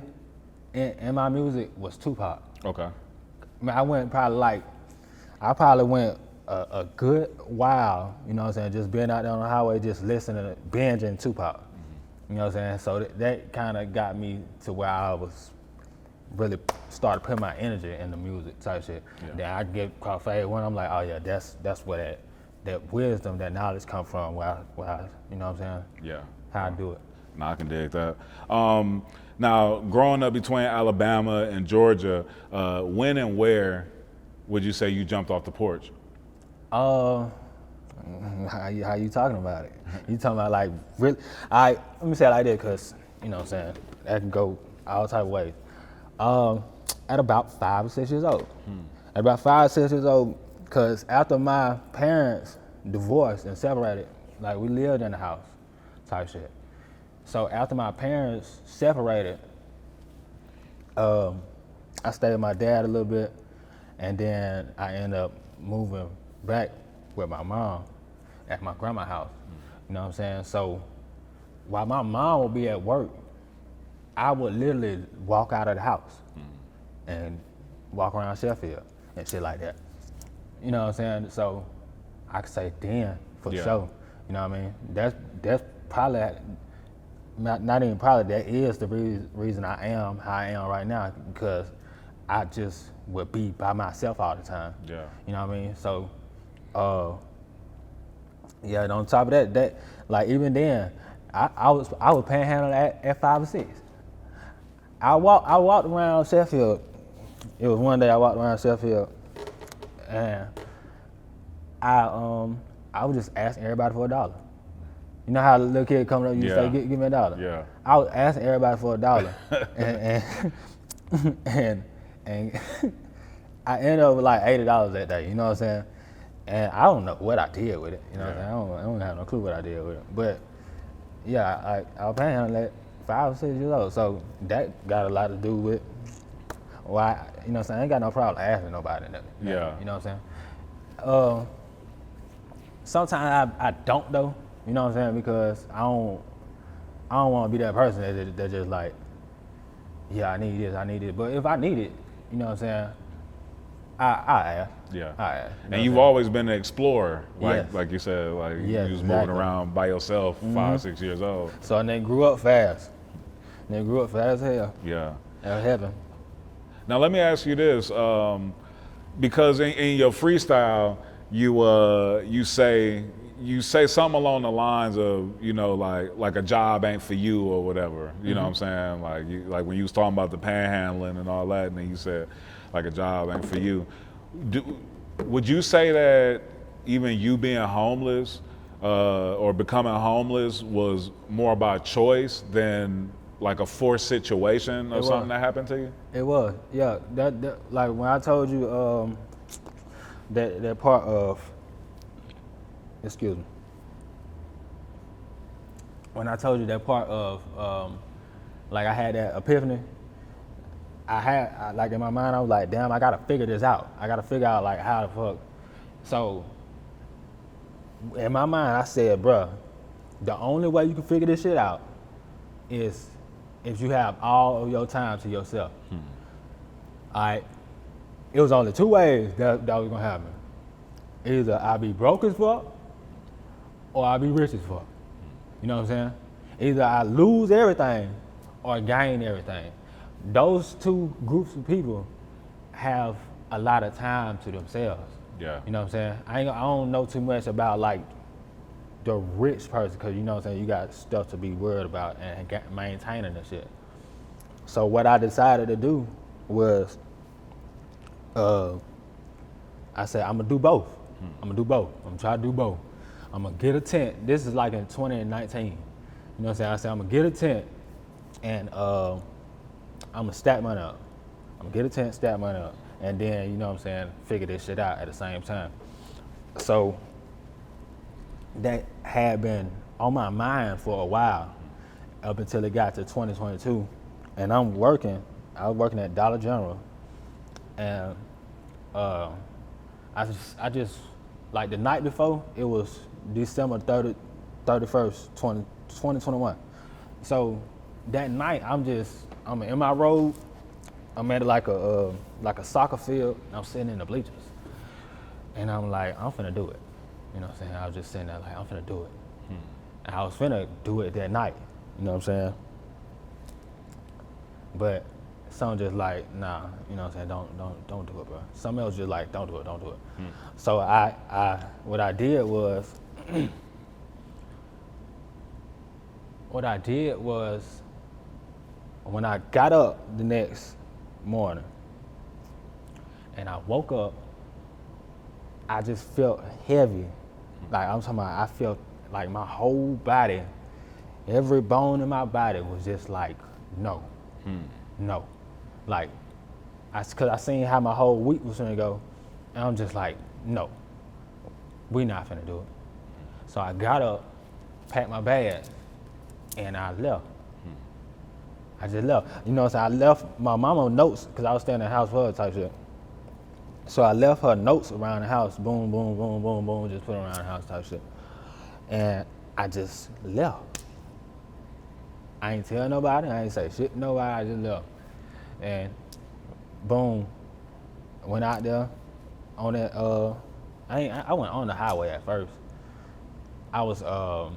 in my music was Tupac. Okay. I probably went a good while, just being out there on the highway, just listening, binging Tupac. So that kind of got me to where I was really started putting my energy in the music type shit. Yeah. Then I get called Faise One. I'm like, oh yeah, that's where that wisdom, that knowledge come from. Where I Yeah. how I do it. No, I can dig that. Now, growing up between Alabama and Georgia, when and where would you say you jumped off the porch? How you talking about it? You talking about really? Let me say it like this, cause that can go all type of ways. At about 5 or 6 years old. At about 5 or 6 years old, cause after my parents divorced and separated, we lived in the house, type shit. So after my parents separated, I stayed with my dad a little bit, and then I ended up moving back with my mom at my grandma's house. You know what I'm saying? So while my mom would be at work, I would literally walk out of the house and walk around Sheffield and shit like that. You know what I'm saying? So I could say then for sure. You know what I mean? That's probably not even probably, that is the reason I am how I am right now, because I just would be by myself all the time. Yeah. You know what I mean? So Yeah, and on top of that like even then, I was panhandling at 5 or 6. I walked around Sheffield. It was one day I walked around Sheffield, and I was just asking everybody for $1. You know how the little kid coming up, you say, give me $1. Yeah. I was asking everybody for $1, and I ended up with like $80 that day. You know what I'm saying? And I don't know what I did with it. You know what I'm saying? I don't have no clue what I did with it. But yeah, I was panhandling at 5 or 6 years old, so that got a lot to do with why. You know what I'm saying? I ain't got no problem asking nobody nothing. Yeah. You know what I'm saying? Sometimes I don't though. You know what I'm saying? Because I don't want to be that person that just like, yeah, I need this. But if I need it, you know what I'm saying? I ask. Yeah. I ask. And you've always been an explorer, Yes. like you said, like Yes, you was exactly. moving around by yourself, 5, 6 years old. So and they grew up fast. They grew up fast as hell. Yeah. That was heaven. Now let me ask you this, because in your freestyle, you say something along the lines of, you know, like a job ain't for you or whatever. You know what I'm saying? Like when you was talking about the panhandling and all that, and then you said like a job ain't for you. Would you say that even you being homeless or becoming homeless was more about choice than like a forced situation or something that happened to you? It was, yeah. That like when I told you that part of, excuse me. When I told you that part of like I had that epiphany, I like in my mind I was like, damn, I gotta figure this out. I gotta figure out like how the fuck. So in my mind I said, bruh, the only way you can figure this shit out is if you have all of your time to yourself. All right. It was only 2 ways that was gonna happen. Either I be broke as fuck or I be rich as fuck. You know what I'm saying? Either I lose everything or gain everything. Those two groups of people have a lot of time to themselves. Yeah. You know what I'm saying? I don't know too much about like the rich person, because you know what I'm saying, you got stuff to be worried about and maintaining and shit. So what I decided to do was, I said, I'm gonna do both. I'm gonna try to do both. I'm gonna get a tent. This is like in 2019. You know what I'm saying? I said, I'm gonna get a tent and I'm gonna stack money up. I'm gonna get a tent, stack money up, and then, you know what I'm saying, figure this shit out at the same time. So that had been on my mind for a while up until it got to 2022. And I was working at Dollar General, and I just like the night before, it was December 31st, 2021. So that night, I'm in my robe. I'm at like a soccer field. And I'm sitting in the bleachers, and I'm like, I'm finna do it. You know what I'm saying? I was just sitting there like, I'm finna do it. And I was finna do it that night. You know what I'm saying? But some just like, nah. You know what I'm saying? Don't do it, bro. Some else just like, don't do it. So what I did was, when I got up the next morning and I woke up, I just felt heavy. Like I'm talking about, I felt like my whole body, every bone in my body was just like, no. Like, cause I seen how my whole week was gonna go, and I'm just like, no, we not finna do it. So I got up, packed my bag, and I left. I just left. You know what I'm saying? I left my mama notes, cause I was staying in the house for her type shit. So I left her notes around the house, boom, boom, boom, boom, boom, just put them around the house type shit. And I just left. I ain't tell nobody, I ain't say shit to nobody, I just left. And boom, went out there on that, I went on the highway at first. I was, where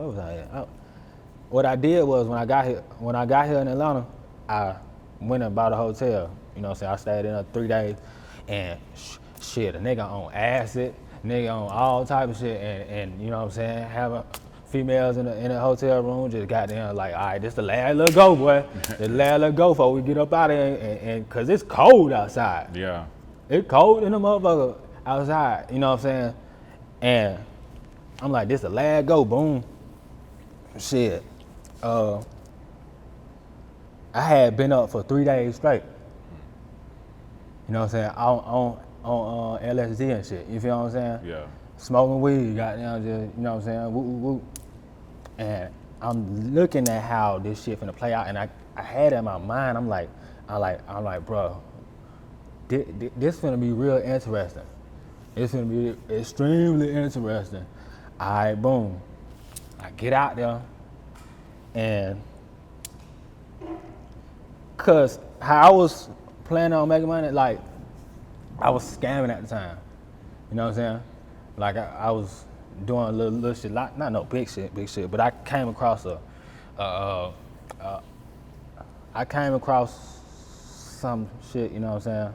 was I at? What I did was when I got here in Atlanta, I went and bought a hotel. You know what I'm saying? I stayed in there 3 days, and shit, a nigga on acid, nigga on all type of shit, and you know what I'm saying, having females in a hotel room just goddamn like, all right, this the last little go, boy. The last little go before we get up out of here, and cause it's cold outside. Yeah. It's cold in the motherfucker outside, you know what I'm saying? And I'm like, this the last go, boom. Shit. I had been up for 3 days straight. You know what I'm saying? On LSD and shit. You feel what I'm saying? Yeah. Smoking weed, goddamn, just, you know what I'm saying? Woo, woo, woo. And I'm looking at how this shit finna play out, and I had it in my mind. I'm like, bro, this finna be real interesting. It's finna be extremely interesting. All right, boom. I get out there, and cause how I was planning on making money, like I was scamming at the time. You know what I'm saying? Like I was doing a little shit, like not no big shit, but I came across some shit, you know what I'm saying?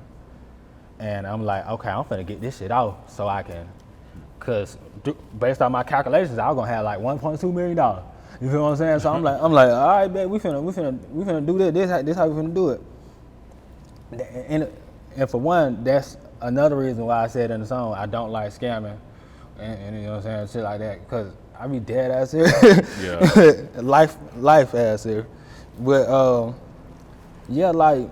And I'm like, okay, I'm finna get this shit off so I can, cause based on my calculations, I was gonna have like $1.2 million. You feel what I'm saying? So I'm like, all right, man, we finna do this. This how we finna do it. And for one, that's another reason why I said in the song, I don't like scamming, and you know what I'm saying, shit like that, cause I be dead ass serious. Yeah. life ass serious. But yeah, like,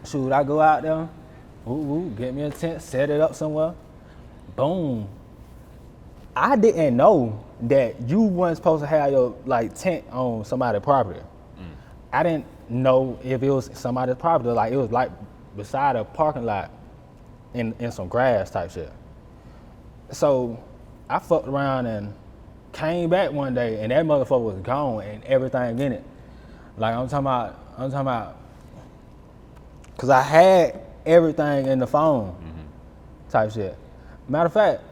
shoot, I go out there, get me a tent, set it up somewhere, boom. I didn't know that you weren't supposed to have your like tent on somebody's property. I didn't know if it was somebody's property, like it was like beside a parking lot in some grass type shit. So I fucked around and came back one day, and that motherfucker was gone and everything in it. Like I'm talking about, cause I had everything in the phone, type shit. Matter of fact,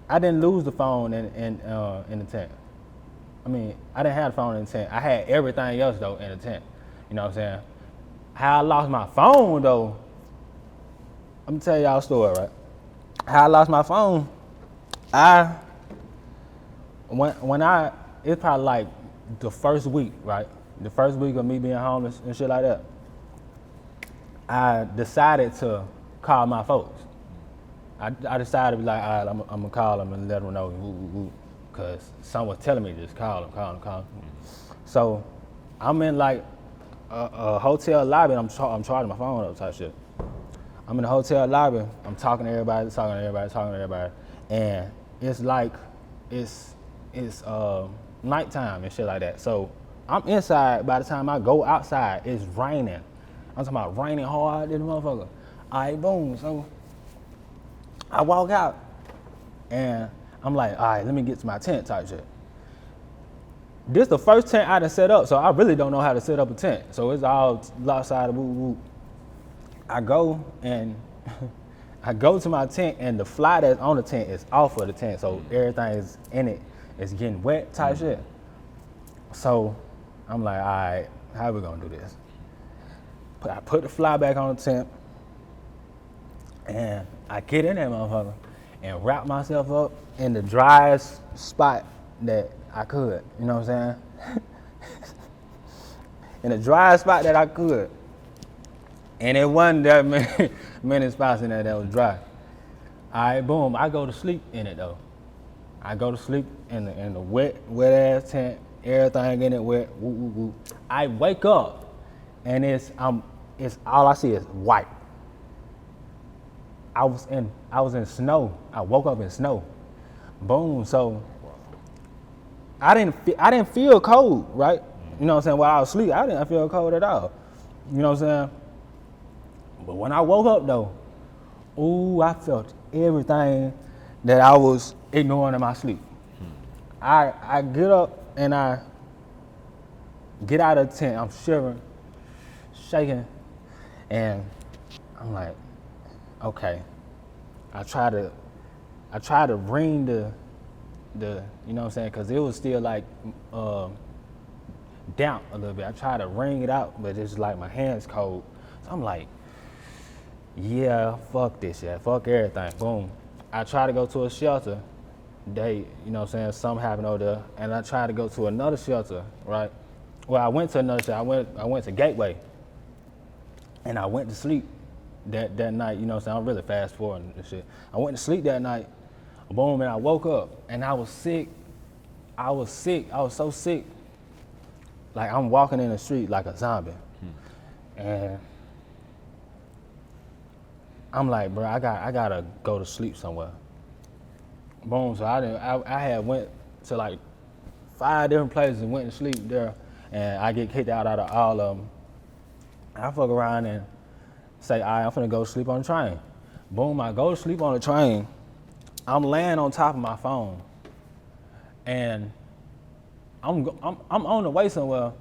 I didn't lose the phone in the tent. I mean, I didn't have the phone in the tent. I had everything else though in the tent. You know what I'm saying? How I lost my phone though, I'm gonna tell y'all a story, right? How I lost my phone, it's probably like the first week, right? The first week of me being homeless and shit like that, I decided to call my folks. I decided to be like, all right, I'm gonna call them and let them know, because someone was telling me just call them. So I'm in like a hotel lobby, and I'm charging my phone up type shit. I'm in the hotel lobby, I'm talking to everybody, and it's like, it's nighttime and shit like that. So I'm inside, by the time I go outside, it's raining. I'm talking about raining hard, this motherfucker. All right, boom, so I walk out, and I'm like, all right, let me get to my tent type shit. This the first tent I done set up, so I really don't know how to set up a tent. So it's all lopsided, woo. I go to my tent, and the fly that's on the tent is off of the tent, so everything is in it. It's getting wet type shit. So I'm like, all right, how we gonna do this? I put the fly back on the tent, and I get in that motherfucker and wrap myself up in the driest spot that I could. You know what I'm saying? In the driest spot that I could. And it wasn't that many spots in there that was dry. All right, boom, I go to sleep in it though. I go to sleep in the wet ass tent, everything in it wet, woo. I wake up, and it's all I see is white. I was in snow. I woke up in snow. Boom. So I didn't feel cold, right? You know what I'm saying? While I was asleep, I didn't feel cold at all. You know what I'm saying? But when I woke up though, I felt everything that I was ignoring in my sleep. I get up and I get out of the tent. I'm shivering, shaking, and I'm like, okay. I try to ring the you know what I'm saying, because it was still like damp a little bit. I try to wring it out, but it's like my hands cold. So I'm like, yeah, fuck this shit, fuck everything, boom. I tried to go to a shelter, you know what I'm saying, something happened over there, and I tried to go to another shelter, right? Well, I went to another shelter, I went to Gateway, and I went to sleep that night, you know what I'm saying, I'm really fast forwarding this shit. I went to sleep that night, boom, and I woke up, and I was sick, I was so sick, like I'm walking in the street like a zombie, and I'm like, bro, I gotta go to sleep somewhere. Boom, so I had went to like 5 different places and went to sleep there, and I get kicked out of all of them. I fuck around and say, all right, I'm finna go sleep on the train. Boom, I go to sleep on the train. I'm laying on top of my phone, and I'm on the way somewhere,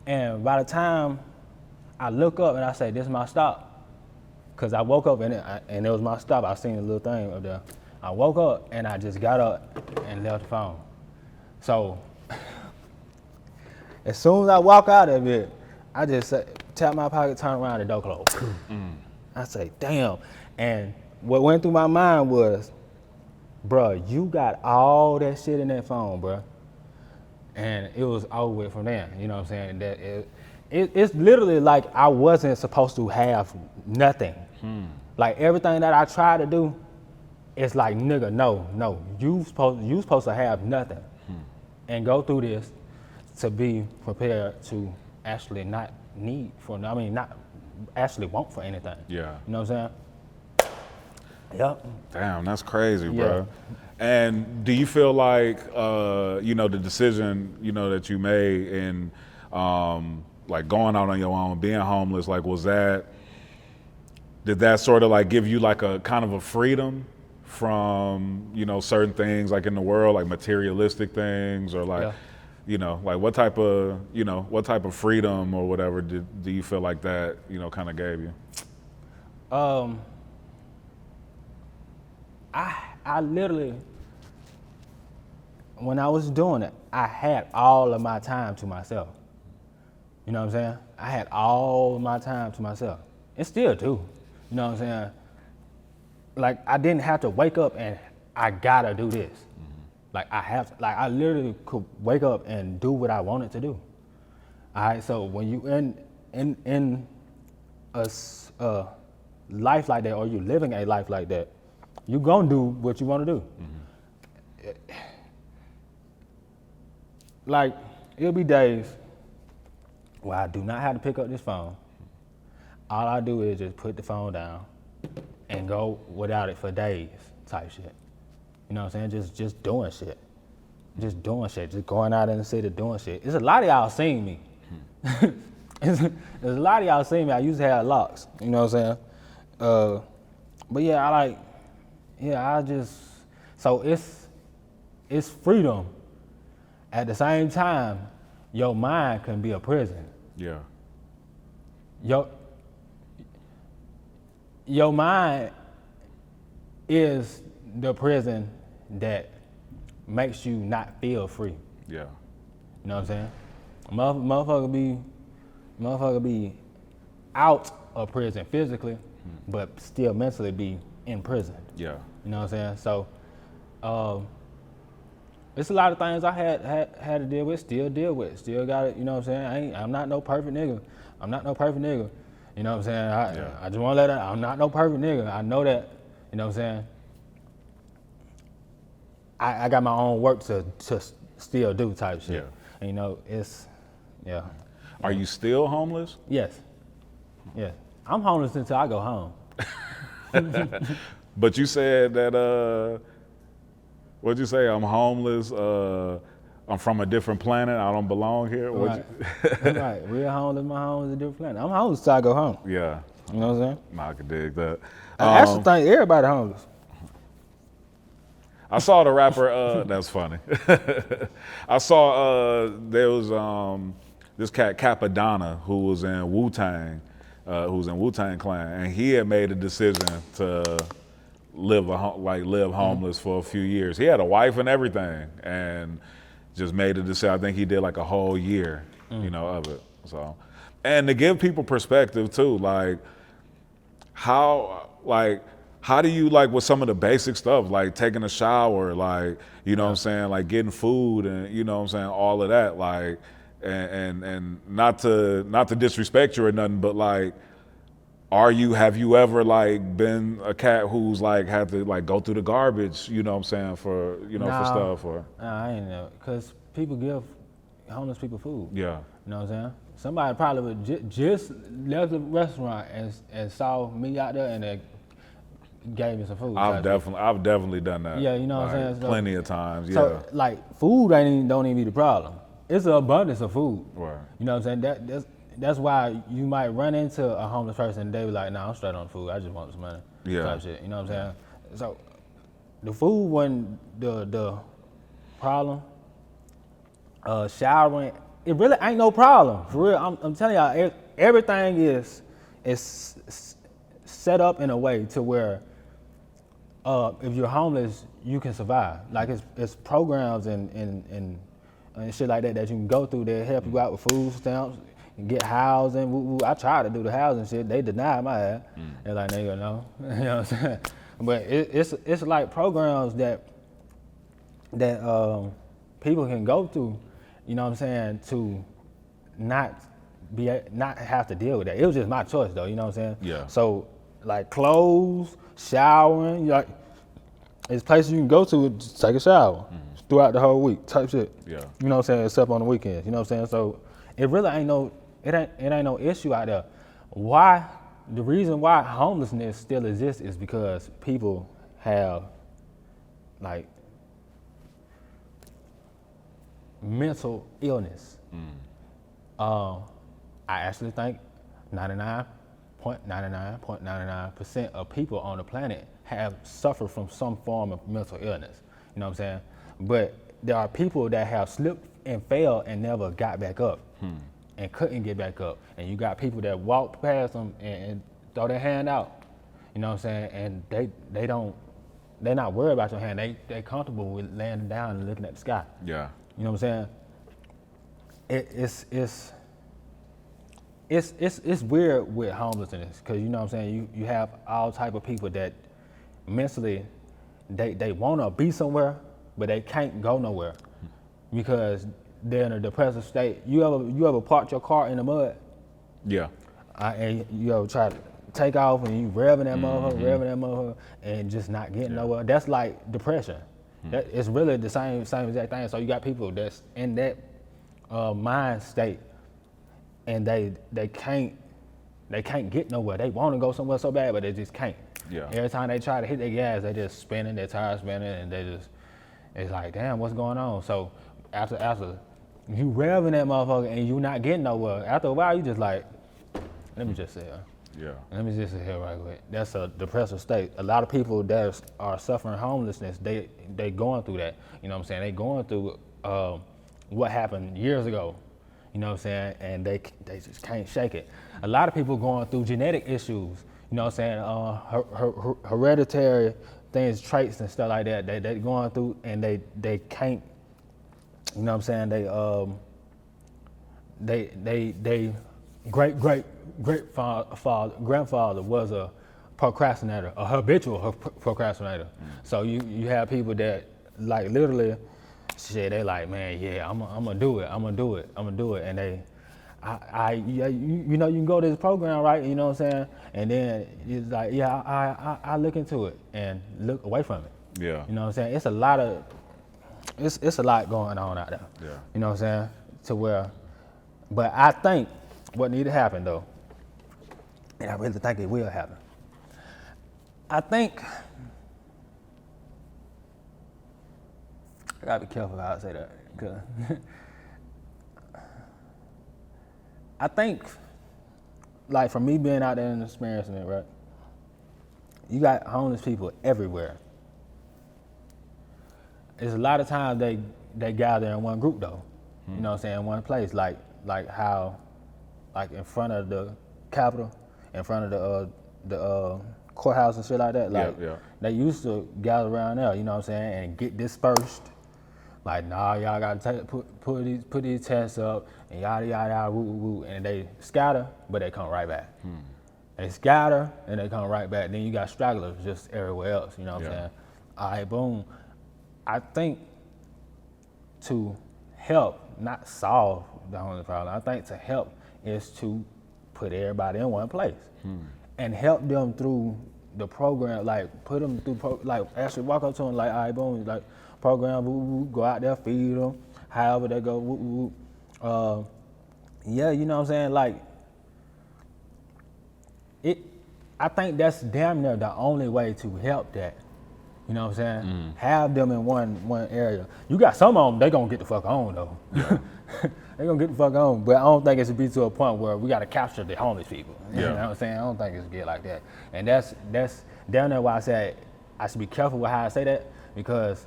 and by the time I look up and I say, this is my stop, because I woke up and it was my stop. I seen the little thing up there. I woke up and I just got up and left the phone. So as soon as I walk out of it, I just tap my pocket, turn around, the door closed. I say, damn. And what went through my mind was, bruh, you got all that shit in that phone, bruh. And it was over with from there, you know what I'm saying? That it's literally like I wasn't supposed to have nothing. Like everything that I tried to do, it's like, nigga, no, you supposed to have nothing, and go through this to be prepared to actually not actually want for anything. Yeah. You know what I'm saying? Yep. Damn, that's crazy, bro. And do you feel like, the decision, that you made in, like going out on your own, being homeless, like did that sort of like give you like a kind of a freedom from, certain things like in the world, like materialistic things, or like, like what type of freedom or whatever do you feel like that, kind of gave you? I literally, when I was doing it, I had all of my time to myself. You know what I'm saying? I had all of my time to myself. And still do. You know what I'm saying? Like, I didn't have to wake up and I gotta do this. Like, I literally could wake up and do what I wanted to do. All right, so when you in a life like that, or you living a life like that, you gonna do what you wanna do. Like, it'll be days where I do not have to pick up this phone. All I do is just put the phone down and go without it for days type shit. You know what I'm saying? Just doing shit. Just doing shit. Just going out in the city doing shit. There's a lot of y'all seen me. There's a lot of y'all seen me. I used to have locks. You know what I'm saying? But yeah, so it's freedom. At the same time, your mind can be a prison. Yeah. Your mind is the prison that makes you not feel free. Yeah. You know what I'm saying? Motherfucker be out of prison physically, but still mentally be in prison. Yeah. You know what I'm saying? So, it's a lot of things I had to deal with, still deal with, still got it. You know what I'm saying? I'm not no perfect nigga. You know what I'm saying? I just want to let it. I'm not no perfect nigga. I know that. You know what I'm saying? I got my own work to still do type shit. Yeah. And Are you still homeless? Yes. Yeah. I'm homeless until I go home. But you said that, what'd you say? I'm homeless. I'm from a different planet. I don't belong here. Right. Right. Real homeless, my home is a different planet. I'm homeless till I go home. Yeah. You know what I'm saying? I could dig that. I actually think everybody homeless. I saw the rapper, that's funny. I saw there was this cat Capadonna who was in Wu-Tang, Clan, and he had made a decision to live homeless for a few years. He had a wife and everything, and just made a decision. I think he did like a whole year, of it. So, and to give people perspective too, like how do you like with some of the basic stuff, like taking a shower, like, you know what I'm saying, like getting food and, you know what I'm saying, all of that, like, and not to disrespect you or nothing, but like, have you ever like been a cat who's like had to like go through the garbage, you know what I'm saying, for, you know, for stuff or? Nah, I ain't know, cause people give homeless people food. Yeah. You know what I'm saying? Somebody probably would just left the restaurant and saw me out there and they gave me some food. I've definitely done that. Yeah, you know what I'm saying? So, plenty of times, yeah. So like food don't even be the problem. It's an abundance of food. Right. You know what I'm saying? That's why you might run into a homeless person and they be like, nah, I'm straight on food. I just want some money. Yeah. Type shit. You know what I'm saying? So the food wasn't the problem. Showering, it really ain't no problem. For real, I'm telling y'all, everything is set up in a way to where if you're homeless, you can survive. Like it's programs and shit like that you can go through that help you out with food stamps and get housing. Woo. I tried to do the housing shit. They denied my ass. They're like, nigga, no. You know what I'm saying? But it's like programs that people can go through, you know what I'm saying, to not have to deal with that. It was just my choice though, you know what I'm saying? Yeah. So like clothes, showering, like it's places you can go to to take a shower throughout the whole week type shit. Yeah. You know what I'm saying, except on the weekends, you know what I'm saying? So it really ain't no issue out there. The reason why homelessness still exists is because people have like mental illness. I actually think 99.99% of people on the planet have suffered from some form of mental illness. You know what I'm saying? But there are people that have slipped and fell and never got back up and couldn't get back up. And you got people that walk past them and throw their hand out. You know what I'm saying? And they're not worried about your hand. They comfortable with laying down and looking at the sky. Yeah. You know what I'm saying? It's weird with homelessness because you know what I'm saying. You have all type of people that mentally they want to be somewhere but they can't go nowhere because they're in a depressive state. You ever parked your car in the mud? Yeah. And you ever try to take off and you revving that motherfucker, and just not getting nowhere? That's like depression. It's really the same exact thing. So you got people that's in that mind state, and they can't get nowhere. They want to go somewhere so bad, but they just can't. Yeah. Every time they try to hit their gas, they just spinning, their tires spinning, and it's like, damn, what's going on? So after you revving that motherfucker and you not getting nowhere, after a while you just like, let me just sit here. Yeah. Let me just sit here right quick. That's a depressive state. A lot of people that are suffering homelessness, they going through that. You know what I'm saying? They going through what happened years ago. You know what I'm saying? And they just can't shake it. A lot of people going through genetic issues. You know what I'm saying? Hereditary things, traits and stuff like that. They going through and they can't. You know what I'm saying? They grandfather was a procrastinator, a habitual procrastinator. So you have people that like literally, shit, they like, man, yeah, I'm gonna do it, and they, you know, you can go to this program, right? You know what I'm saying? And then it's like, yeah, I look into it and look away from it. Yeah. You know what I'm saying? It's a lot going on out there. Yeah. You know what I'm saying? But I think what need to happen though, and I really think it will happen. I think, I gotta be careful how I say that, cause I think, like for me being out there and experiencing it, right? You got homeless people everywhere. There's a lot of times they gather in one group though. You know what I'm saying? In one place, like how, like in front of the Capitol, in front of the courthouse and shit like that. Like they used to gather around there, you know what I'm saying, and get dispersed. Like, nah, y'all gotta put these tents up and yada yada yada woo woo woo, and they scatter, but they come right back. They scatter and they come right back. Then you got stragglers just everywhere else, you know what I'm saying? All right, boom. I think to help, not solve the homeless problem, I think to help is to put everybody in one place and help them through the program, like put them through, like actually walk up to them like, all right, boom, like program, woo, woo, go out there, feed them, however they go, woo, woo. Yeah, you know what I'm saying? Like, I think that's damn near the only way to help that. You know what I'm saying? Have them in one area. You got some of them, they gonna get the fuck on though. Yeah. They gonna get the fuck on, but I don't think it should be to a point where we gotta capture the homeless people. You know what I'm saying? I don't think it should get like that. And that's down there why I said I should be careful with how I say that, because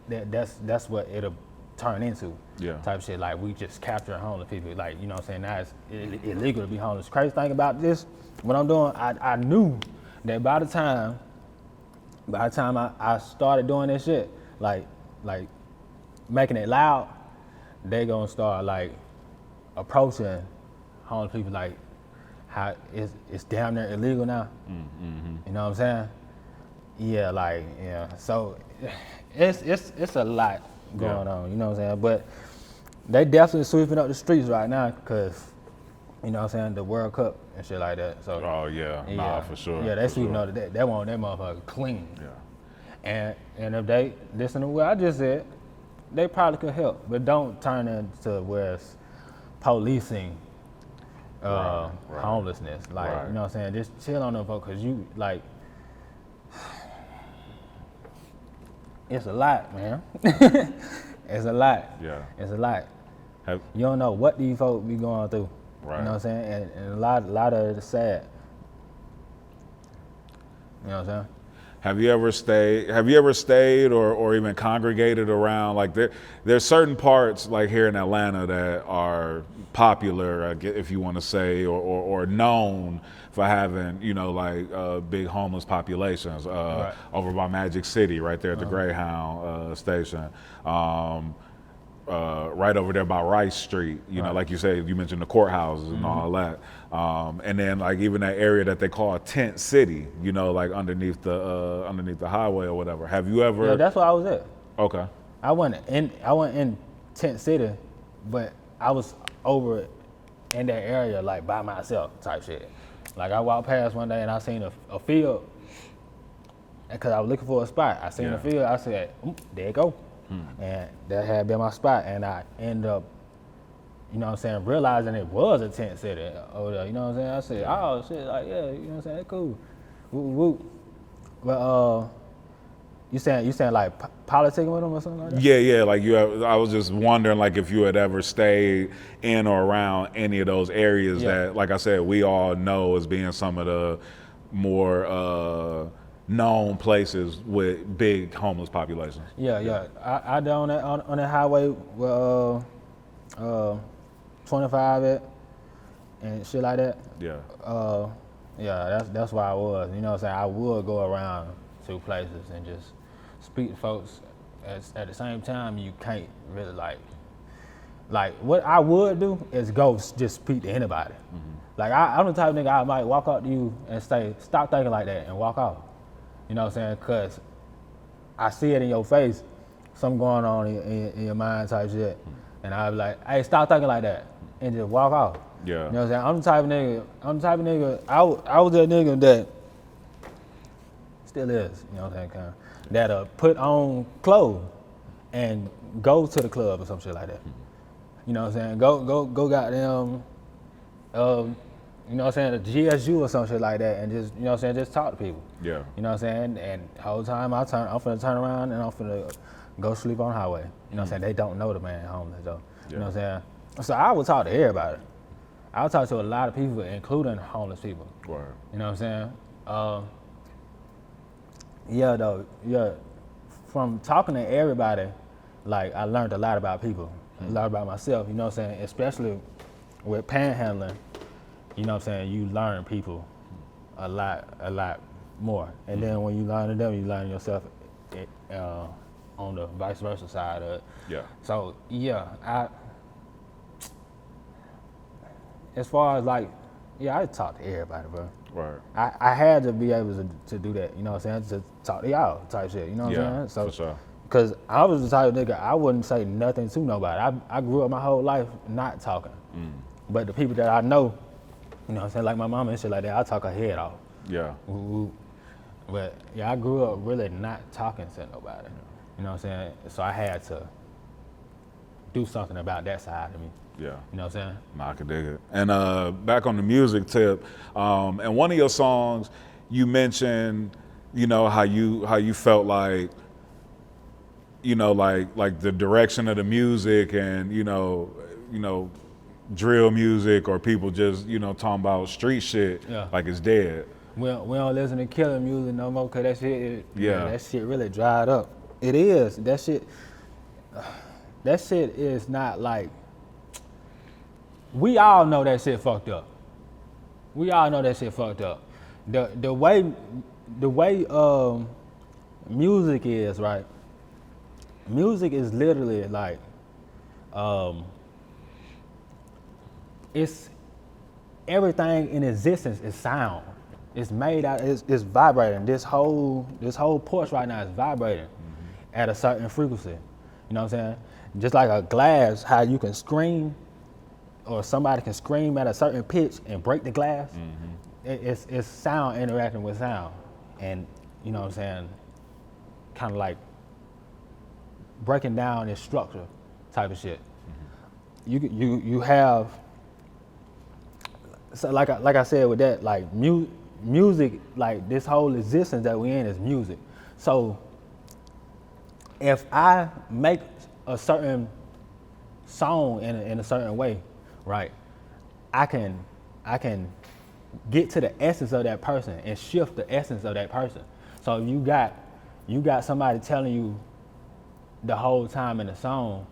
that's what it'll turn into. Type shit, like we just capture homeless people. Like, you know what I'm saying? Now it's illegal to be homeless. Crazy thing about this, what I'm doing, I knew that by the time I started doing this shit, like making it loud, they gonna start like approaching homeless people like how it's damn near illegal now. You know what I'm saying? Yeah, like, yeah. So it's a lot going on, you know what I'm saying? But they definitely sweeping up the streets right now because, you know what I'm saying, the World Cup and shit like that. So nah, for sure. Yeah, they sweeping up they want that motherfucker clean. Yeah. And if they listen to what I just said, they probably could help, but don't turn into where it's policing homelessness. Like, you know what I'm saying? Just chill on them folks, because you, like, it's a lot, man. It's a lot. Yeah. It's a lot. You don't know what these folks be going through. Right. You know what I'm saying? And a lot of it is sad. You know what I'm saying? Have you ever stayed or even congregated around, like there's certain parts like here in Atlanta that are popular, if you want to say, or known for having, you know, like big homeless populations. Over by Magic City, right there at the Greyhound station. Right over there by Rice Street, you know, like you said, you mentioned the courthouses and all that. And then like even that area that they call Tent City, you know, like underneath the highway or whatever. Have you ever? Yeah, that's where I was at. Okay. I wasn't in Tent City, but I was over in that area like by myself type shit. Like I walked past one day and I seen a field, because I was looking for a spot. I seen the field, I said, there you go. And that had been my spot, and I ended up, you know what I'm saying, realizing it was a tent city over there, you know what I'm saying? I said, oh shit, like, yeah, you know what I'm saying, cool. Woo, woo. But you saying like politicking with them or something like that? Yeah, like I was just wondering like if you had ever stayed in or around any of those areas that, like I said, we all know as being some of the more known places with big homeless populations. Yeah. I down on that highway with 25 at and shit like that. Yeah, that's where I was. You know what I'm saying? I would go around to places and just speak to folks. At the same time, you can't really like what I would do is go just speak to anybody. Like I'm the type of nigga I might walk up to you and say, stop thinking like that, and walk off. You know what I'm saying? Because I see it in your face, something going on in your mind type shit. And I'll be like, hey, stop thinking like that. And just walk off. Yeah. You know what I'm saying? I'm the type of nigga, I was that nigga that still is, you know what I'm saying, that put on clothes and go to the club or some shit like that. You know what I'm saying? Go goddamn, you know what I'm saying, the GSU or some shit like that, and just, you know what I'm saying, just talk to people. Yeah. You know what I'm saying? And the whole time I'm finna turn around and I'm finna go sleep on the highway. You know what I'm saying? They don't know the man homeless though. Yeah. You know what I'm saying? So I would talk to everybody. I would talk to a lot of people, including homeless people. Word. You know what I'm saying? From talking to everybody, like I learned a lot about people, a lot about myself, you know what I'm saying? Especially with panhandling. You know what I'm saying? You learn people a lot more. And then when you learn them, you learn yourself on the vice versa side of it. Yeah. So, as far as like, I talk to everybody, bro. Right. I had to be able to do that, you know what I'm saying, to talk to y'all type shit, you know what I'm saying? So, for sure. Because I was the type of nigga, I wouldn't say nothing to nobody. I grew up my whole life not talking. But the people that I know, you know what I'm saying, like my mama and shit like that, I talk her head off. Yeah. Ooh. But yeah, I grew up really not talking to nobody. You know what I'm saying? So I had to do something about that side of me. Yeah. You know what I'm saying? I can dig it. And back on the music tip, and one of your songs, you mentioned, you know, how you felt like, you know, like the direction of the music and, you know, drill music or people just, you know, talking about street shit, like it's dead. We don't listen to killer music no more because that shit, that shit really dried up. It is. That shit is not like, we all know that shit fucked up. We all know that shit fucked up. The way music is, right? Music is literally like, it's everything in existence is sound. It's made out. It's vibrating. This whole porch right now is vibrating at a certain frequency. You know what I'm saying? Just like a glass, how you can scream, or somebody can scream at a certain pitch and break the glass. It's sound interacting with sound, and you know what I'm saying? Kind of like breaking down its structure, type of shit. You have, so like I said with that, like music, like this whole existence that we in is music. So if I make a certain song in a certain way, right, I can get to the essence of that person and shift the essence of that person. So if you got somebody telling you the whole time in the song,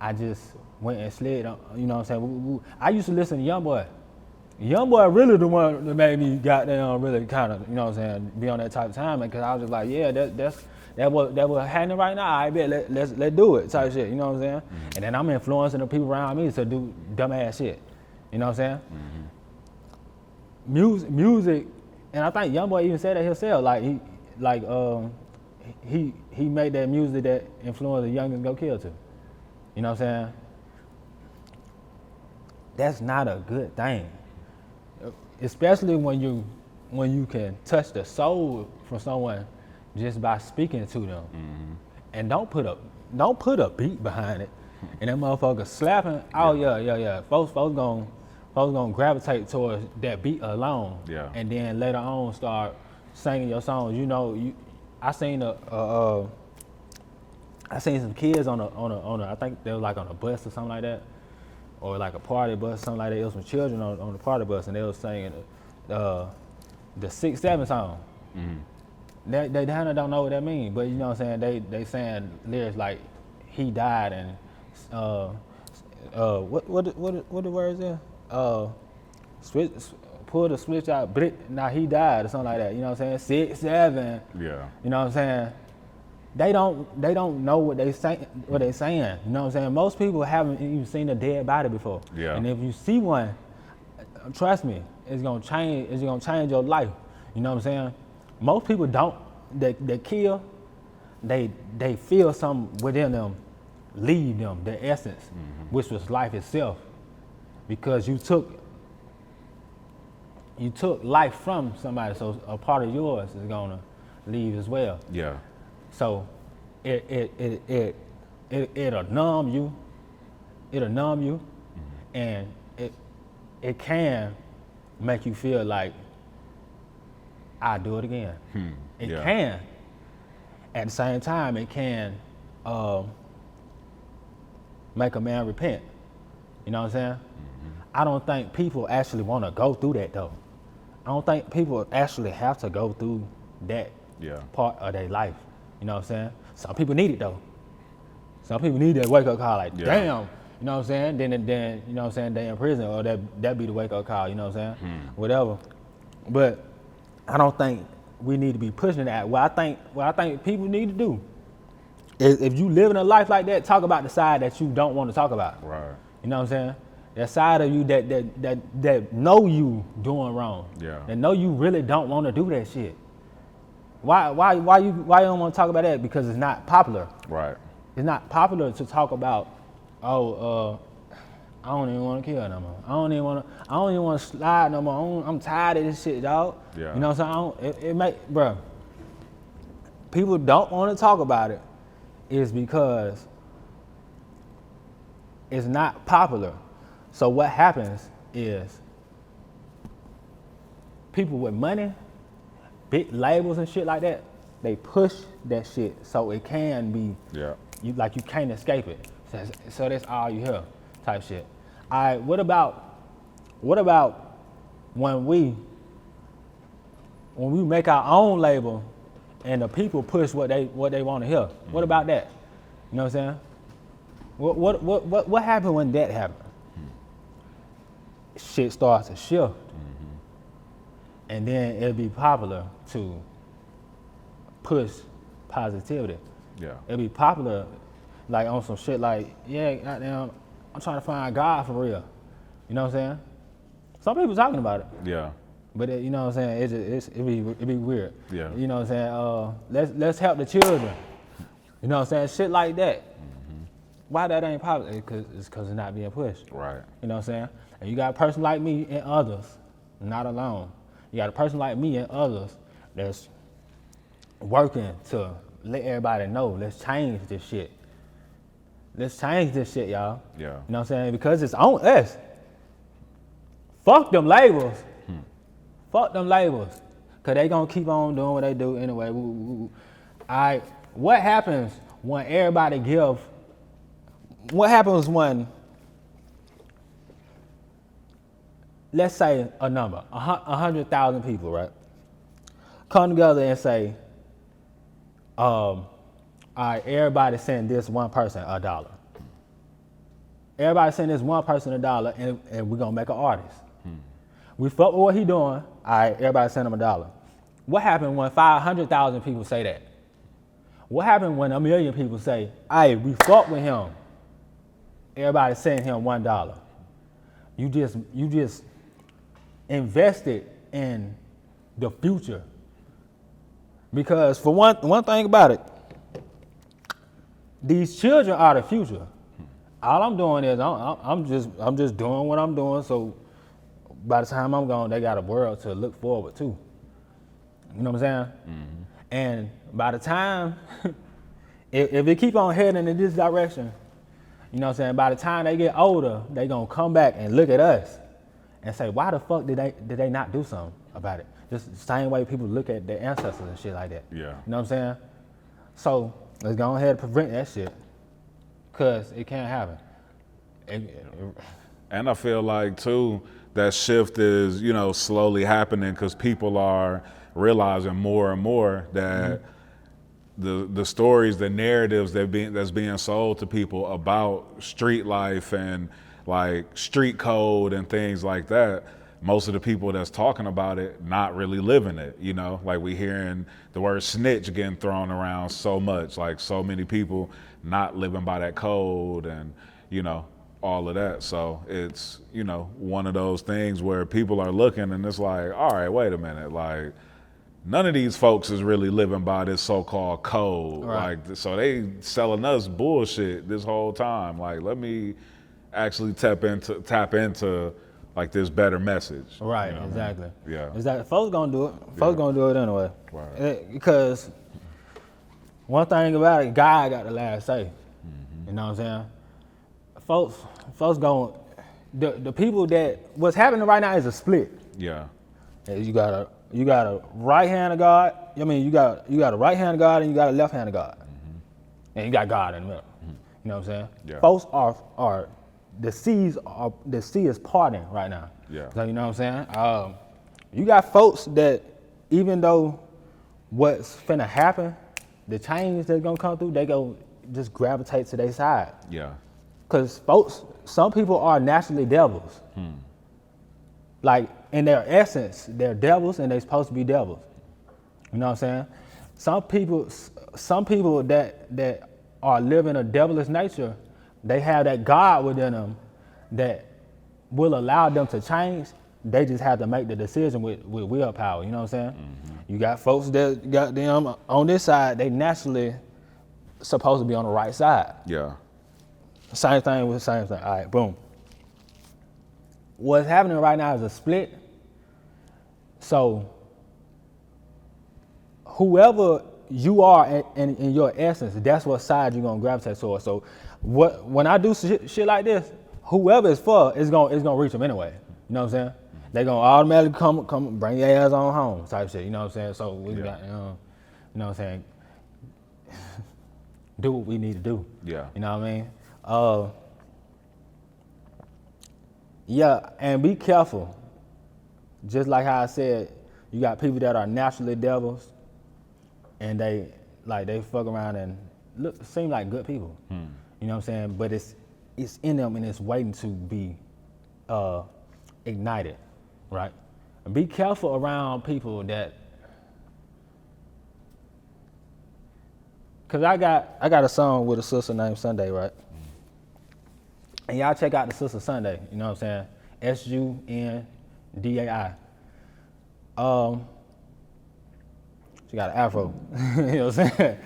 I just went and slid on, you know what I'm saying? I used to listen to Youngboy. Youngboy really the one that made me goddamn really kind of, you know what I'm saying, be on that type of time, because I was just like, yeah, that was happening right now. I bet let's do it type shit, you know what I'm saying? And then I'm influencing the people around me to do dumbass shit, you know what I'm saying? Music, and I think Youngboy even said that himself. He made that music that influenced the youngins go kill too. You know what I'm saying? That's not a good thing, especially when you can touch the soul from someone just by speaking to them, and don't put a beat behind it, and that motherfucker slapping. Oh yeah. Folks gonna gravitate towards that beat alone, and then later on start singing your songs. You know, I seen some kids on a I think they were like on a bus or something like that, or like a party bus, something like that. There was some children on the party bus, and they were singing the 6-7 song. They kind of don't know what that means, but you know what I'm saying. They saying lyrics like he died and what the words there? Pull the switch out, now he died or something like that. You know what I'm saying? 6-7. Yeah. You know what I'm saying? They don't know what they saying. You know what I'm saying? Most people haven't even seen a dead body before. Yeah. And if you see one, trust me, it's gonna change your life. You know what I'm saying? Most people don't. They kill. They feel something within them, leave them their essence, which was life itself, because you took life from somebody, so a part of yours is gonna leave as well. Yeah. So it'll numb you. And it can make you feel like I'll do it again. It can. At the same time, it can make a man repent. You know what I'm saying? I don't think people actually want to go through that though. I don't think people actually have to go through that part of their life. You know what I'm saying? Some people need it though. Some people need that wake up call, like, damn, you know what I'm saying? Then you know what I'm saying, they in prison, or that be the wake up call, you know what I'm saying? Whatever. But I don't think we need to be pushing that. What I think people need to do is, if you living a life like that, talk about the side that you don't want to talk about. Right. You know what I'm saying? That side of you that know you doing wrong. Yeah. That know you really don't want to do that shit. Why you don't want to talk about that? Because it's not popular. Right. It's not popular to talk about, I don't even want to kill no more. I don't even want to slide no more. I'm tired of this shit, dog. Yeah. You know what I'm saying? Bro. People don't want to talk about it is because it's not popular. So what happens is people with money, big labels and shit like that, they push that shit so it can be, you can't escape it. So that's all you hear, type shit. All right, what about when we make our own label and the people push what they want to hear? Mm-hmm. What about that? You know what I'm saying? What happened when that happened? Mm-hmm. Shit starts to shift. Mm-hmm. And then it'll be popular to push positivity. Yeah. It'll be popular like on some shit like, yeah, goddamn, I'm trying to find God for real. You know what I'm saying? Some people talking about it. Yeah. But you know what I'm saying? It be weird. Yeah. You know what I'm saying? Let's help the children. You know what I'm saying? Shit like that. Mm-hmm. Why that ain't popular? It's because it's not being pushed. Right. You know what I'm saying? And you got a person like me and others, not alone. You got a person like me and others that's working to let everybody know, let's change this shit. Let's change this shit, y'all. Yeah. You know what I'm saying? Because it's on us. Fuck them labels. Fuck them labels. Because they going to keep on doing what they do anyway. All right. What happens when everybody what happens when, let's say a number, 100,000 people, right? Come together and say, all right, everybody send this one person $1. Everybody send this one person $1 and we're going to make an artist. We fuck with what he doing, all right, everybody send him $1. What happened when 500,000 people say that? What happened when 1 million people say, hey, we fuck with him, everybody send him $1? You just invested in the future. Because for one thing about it, these children are the future. All I'm doing is I'm just doing what I'm doing. So by the time I'm gone, they got a world to look forward to. You know what I'm saying? Mm-hmm. And by the time, if it keep on heading in this direction, you know what I'm saying? By the time they get older, they gonna come back and look at us and say, why the fuck did they not do something about it? Just the same way people look at their ancestors and shit like that. Yeah. You know what I'm saying? So let's go ahead and prevent that shit, cause it can't happen. And I feel like too, that shift is, slowly happening because people are realizing more and more that the stories, the narratives that's being sold to people about street life and like street code and things like that, most of the people that's talking about it not really living it, like we hearing the word snitch getting thrown around so much, like so many people not living by that code and, all of that. So it's, one of those things where people are looking and it's like, all right, wait a minute, like none of these folks is really living by this so-called code. Right. Like, so they selling us bullshit this whole time. Like, let me actually tap into like this better message. Right, exactly. I mean? Yeah. Exactly. Folks gonna do it. Folks gonna do it anyway. Right. Because one thing about it, God got the last say. Mm-hmm. You know what I'm saying? Folks going, the people that, what's happening right now is a split. Yeah. You got a right hand of God. I mean, you got a right hand of God and you got a left hand of God. Mm-hmm. And you got God in the middle. Mm-hmm. You know what I'm saying? Yeah. Folks are the sea is parting right now. Yeah. So you know what I'm saying? You got folks that even though what's finna happen, the change that's gonna come through, they go just gravitate to their side. Yeah. Cause folks, some people are naturally devils. Like in their essence, they're devils and they're supposed to be devils. You know what I'm saying? Some people that are living a devilish nature, they have that God within them that will allow them to change. They just have to make the decision with willpower. You know what I'm saying? You got folks that got them on this side. They naturally supposed to be on the right side. Yeah. Same thing with the same thing. All right, boom. What's happening right now is a split. So whoever you are in your essence, that's what side you're gonna gravitate towards. So when I do shit like this, whoever it's for is gonna reach them anyway. You know what I'm saying? They gonna automatically come bring your ass on home type shit. You know what I'm saying? So we got, you know what I'm saying? Do what we need to do. Yeah. You know what I mean? Yeah, and be careful. Just like how I said, you got people that are naturally devils, and they fuck around and seem like good people. You know what I'm saying? But it's in them and it's waiting to be ignited, right? And be careful around people that, cause I got a song with a sister named Sunday, right? And y'all check out the sister Sunday, you know what I'm saying? SUNDAI. She got an afro, you know what I'm saying?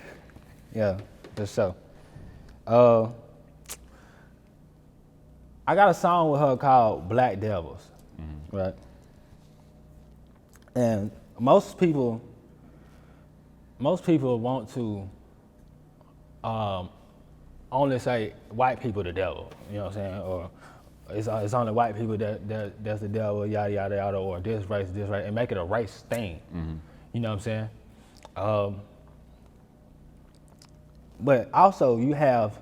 Yeah, for sure. I got a song with her called Black Devils, right? And most people want to only say white people the devil, you know what I'm saying? Or it's only white people that's the devil, yada, yada, yada, or this race, and make it a race thing. You know what I'm saying? But also you have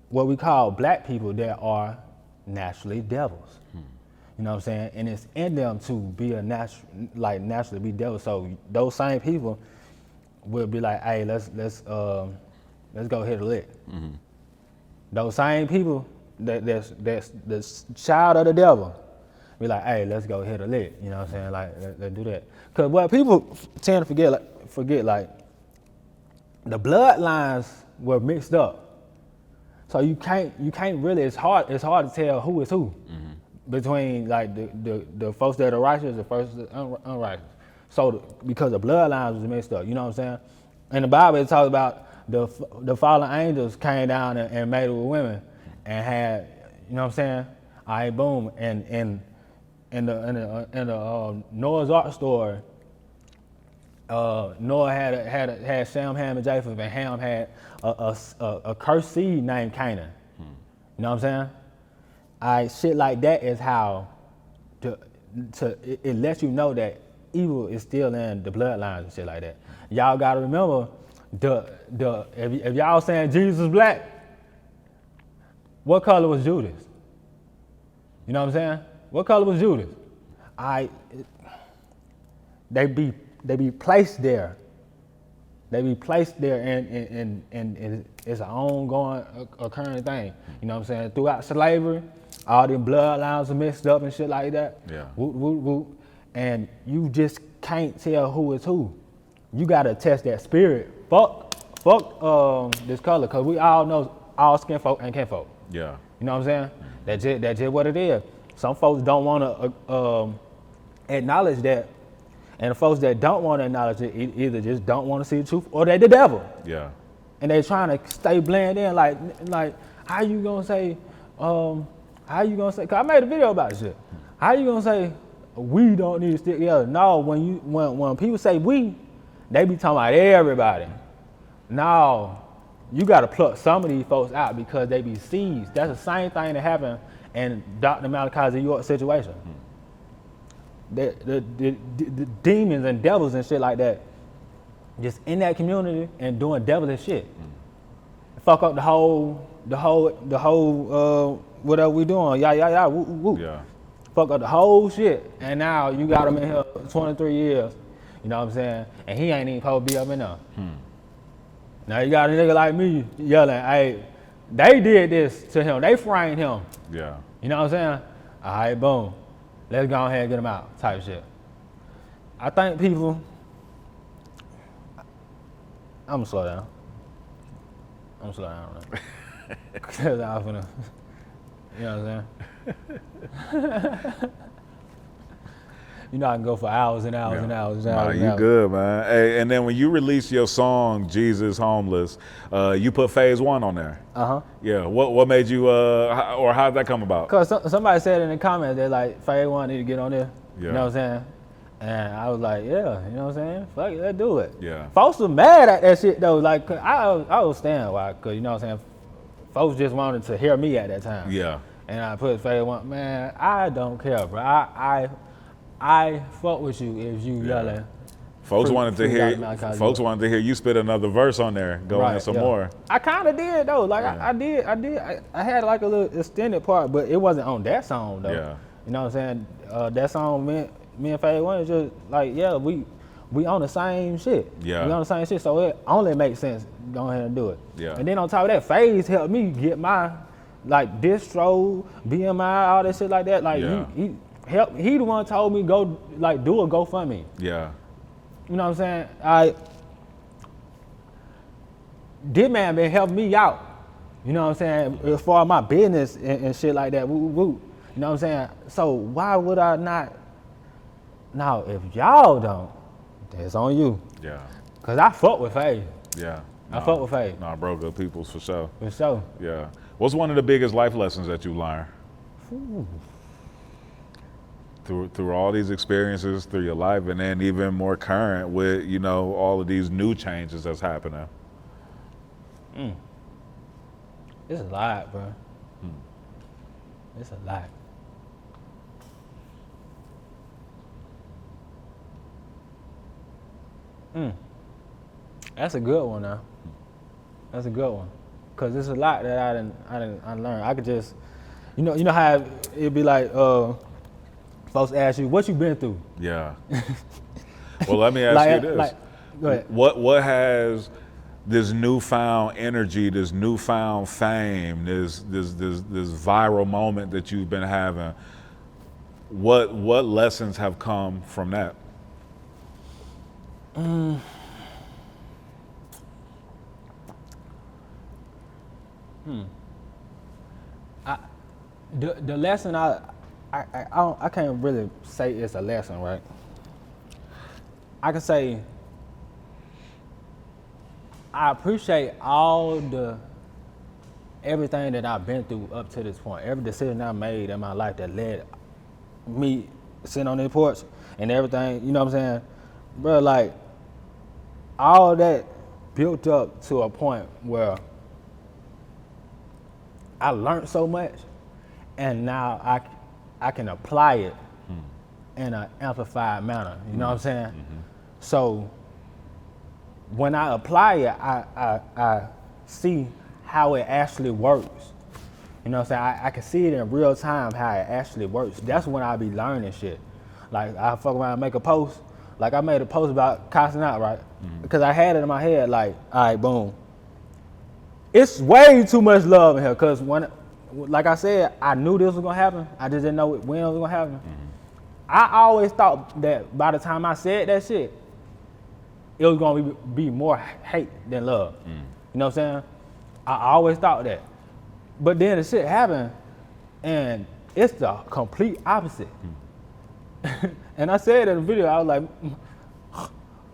what we call black people that are naturally devils. You know what I'm saying? And it's in them to be naturally be devils. So those same people will be like, hey, let's go hit a lick. Those same people that's the child of the devil be like, hey, let's go hit a lick. You know what I'm saying? Like, let's do that. Cause what people tend to forget like the bloodlines were mixed up. So you can't really, it's hard to tell who is who between like the folks that are righteous and the folks that are unrighteous. So because the bloodlines was mixed up, you know what I'm saying? In the Bible it talks about the fallen angels came down and made it with women and had, you know what I'm saying? All right, boom. And in the Noah's Ark story, Noah had Shem, Ham, and Japheth, and Ham had a cursed seed named Canaan. You know what I'm saying? Shit like that is how it lets you know that evil is still in the bloodlines and shit like that. Y'all gotta remember if y'all saying Jesus is black, what color was Judas? You know what I'm saying? What color was Judas? They be placed there. They be placed there and it's an ongoing occurring thing. You know what I'm saying? Throughout slavery, all them bloodlines are mixed up and shit like that. Yeah. Whoop, whoop, whoop. And you just can't tell who is who. You gotta test that spirit. Fuck this color, cause we all know all skin folk and kin folk. Yeah. You know what I'm saying? That's just what it is. Some folks don't wanna acknowledge that. And the folks that don't want to acknowledge it either just don't want to see the truth or they're the devil. Yeah. And they're trying to stay blend in like how you gonna say, cause I made a video about this shit. How you gonna say we don't need to stick together? No, when people say we, they be talking about everybody. No, you gotta pluck some of these folks out because they be seized. That's the same thing that happened in Dr. Malachi York situation. The demons and devils and shit like that, just in that community and doing devilish shit. Fuck up the whole whatever we doing, woo, woo. Yeah. Fuck up the whole shit, and now you got him in here 23 years. You know what I'm saying? And he ain't even supposed to be up in there. Now you got a nigga like me yelling, hey, they did this to him. They framed him. Yeah. You know what I'm saying? All right, boom. Let's go ahead and get them out, type shit. I think people, I'm gonna slow down. Cause You know what I'm saying? You know I can go for hours and hours and hours and hours. Nah, you good, man. Hey, and then when you released your song "Jesus Homeless," you put Faise One on there. Yeah. What made you, or how did that come about? Cause somebody said in the comments they're like, Faise One need to get on there. Yeah. You know what I'm saying? And I was like, yeah, you know what I'm saying? Fuck it, let's do it. Yeah. Folks were mad at that shit though. Like, I understand why. Cause you know what I'm saying? Folks just wanted to hear me at that time. Yeah. And I put Faise One. Man, I don't care, bro. I fuck with you if you yelling. Folks wanted to hear you spit another verse on there, go in some more. I kind of did though. Like I did. I had like a little extended part, but it wasn't on that song though. Yeah. You know what I'm saying? That song, me and Faise One is just like, yeah, we on the same shit. Yeah. We on the same shit, so it only makes sense. Go ahead and do it. Yeah. And then on top of that, Faise helped me get my like distro, BMI, all that shit like that. Like he the one told me go like do a GoFundMe. Yeah. You know what I'm saying? This man been helping me out. You know what I'm saying? As far as my business and shit like that. Woo, woo. You know what I'm saying? So why would I not? Now, if y'all don't, that's on you. Yeah. Cause I fuck with Faise. Yeah. I fuck with Faise. Nah, bro, good peoples for sure. For sure. Yeah. What's one of the biggest life lessons that you learned? Through all these experiences, through your life, and then even more current with, you know, all of these new changes that's happening. It's a lot, bro. It's a lot. That's a good one now. That's a good one. Cause there's a lot that I learned. I could just, you know how it'd be like, folks ask you, what you been through? Yeah. Well, let me ask you this. Go ahead. What has this newfound energy, this newfound fame, this viral moment that you've been having, what lessons have come from that? The lesson I can't really say it's a lesson, right? I can say I appreciate everything that I've been through up to this point. Every decision I made in my life that led me sitting on this porch and everything, you know what I'm saying? Bro, like, all that built up to a point where I learned so much, and now I can apply it in an amplified manner. You know what I'm saying? So when I apply it, I see how it actually works. You know what I'm saying? I can see it in real time how it actually works. That's when I be learning shit. Like, I fuck around and make a post. Like, I made a post about cussing out, right? Because I had it in my head, like, all right, boom. It's way too much love in here, because when, like I said, I knew this was gonna happen. I just didn't know when it was gonna happen. I always thought that by the time I said that shit, it was gonna be more hate than love. You know what I'm saying? I always thought that. But then the shit happened, and it's the complete opposite. And I said in the video, I was like,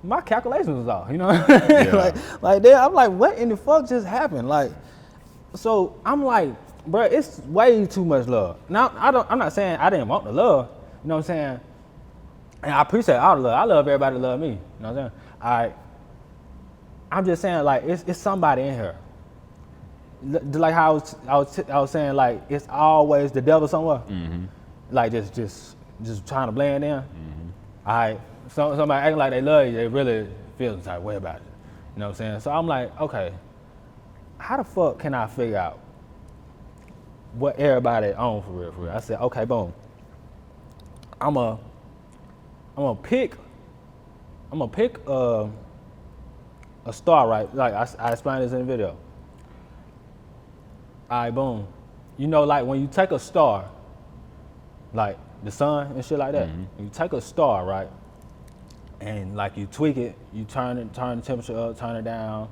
my calculations was off, you know? Yeah. like there, I'm like, what in the fuck just happened? Like, so I'm like, bro, it's way too much love. Now, I'm not saying I didn't want the love, you know what I'm saying? And I appreciate all the love. I love everybody that love me, you know what I'm saying? I'm just saying, like, it's somebody in here. Like how I was saying, like, it's always the devil somewhere. Like, just trying to blend in. All right, somebody acting like they love you, they really feel some type of way about it. You know what I'm saying? So I'm like, okay, how the fuck can I figure out what everybody on for real? I said, okay, boom. I'm gonna pick a star, right? Like I explained this in the video. All right, boom. You know, like when you take a star, like the sun and shit like that, you take a star, right? And like you tweak it, you turn the temperature up, turn it down,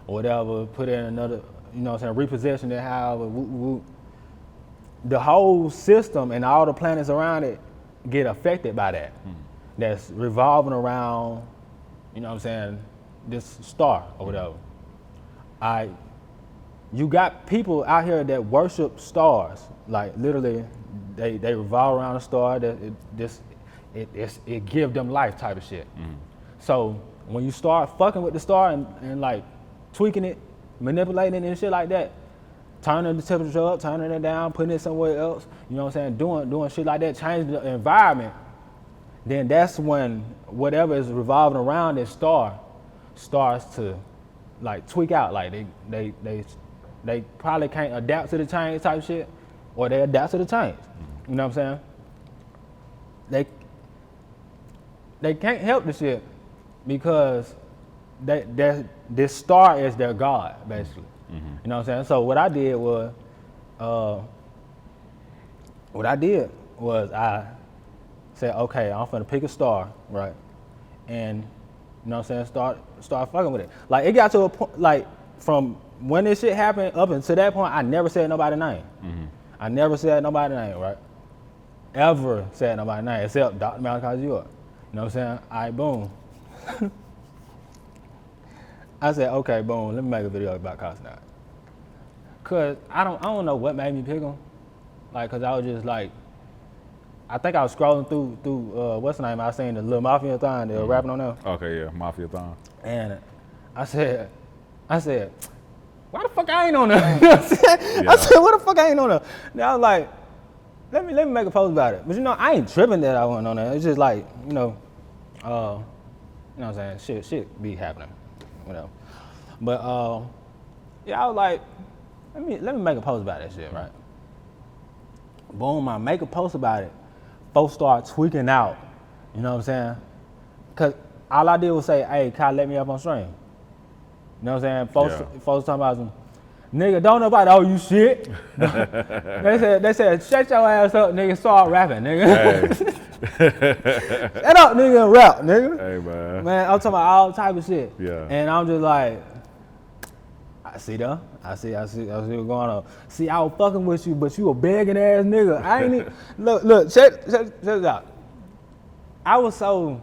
or whatever, put it in another, you know what I'm saying, reposition it, however, whoop, whoop. the whole system and all the planets around it get affected by that. That's revolving around, you know what I'm saying, this star or whatever. You got people out here that worship stars, like literally, they revolve around a star. That it give them life type of shit. So when you start fucking with the star and like tweaking it, manipulating it and shit like that, turning the temperature up, turning it down, putting it somewhere else, you know what I'm saying, doing shit like that, changing the environment, then that's when whatever is revolving around this star starts to like tweak out. Like they probably can't adapt to the change type shit, or they adapt to the change. You know what I'm saying? They can't help the shit because this star is their god, basically. You know what I'm saying? So what I did was I said, okay, I'm finna pick a star, right? And you know what I'm saying, start fucking with it. Like it got to a point, like from when this shit happened up until that point, I never said nobody's name. I never said nobody's name, right? Ever said nobody's name except Dr. Malachi York. You know what I'm saying? All right, boom. I said, okay, boom, let me make a video about Cosnard. Cause I don't know what made me pick him. Like, cause I was just like, I think I was scrolling through what's the name? I seen the Lil Mafia thon, they were rapping on there. Okay, yeah, Mafia thon. And I said, why the fuck I ain't on there? You know what I'm saying? Yeah. I said, what the fuck I ain't on there? And I was like, let me make a post about it. But you know, I ain't tripping that I wasn't on there. It's just like, you know what I'm saying? Shit be happening, whatever. But yeah, I was like, let me make a post about that shit, right? Boom, I make a post about it. Folks start tweaking out, you know what I'm saying? Cause all I did was say, hey, Kyle, let me up on stream. You know what I'm saying? Folks talking about some, nigga, don't nobody owe you shit. they said, shut your ass up, nigga, start rapping, nigga. Hey. Shut up, nigga, and rap, nigga. Hey, man. Man, I'm talking about all type of shit. Yeah. And I'm just like, I see what's going on. See, I was fucking with you, but you a begging ass nigga. I ain't even, look, check it out. I was so,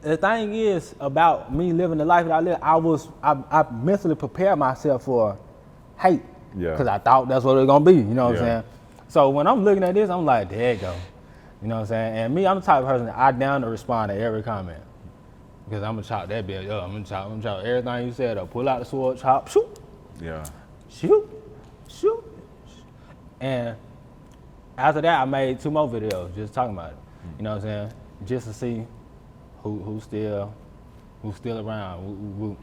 the thing is about me living the life that I live, I mentally prepared myself for hate. Yeah. Because I thought that's what it was gonna be, you know what I'm saying? So when I'm looking at this, I'm like, there you go. You know what I'm saying? And me, I'm the type of person that I down to respond to every comment. Because I'm gonna chop that bitch up. I'm gonna chop everything you said up. Pull out the sword, chop, shoot. Yeah. Shoot. And after that, I made 2 more videos just talking about it. You know what I'm saying? Just to see who's still around.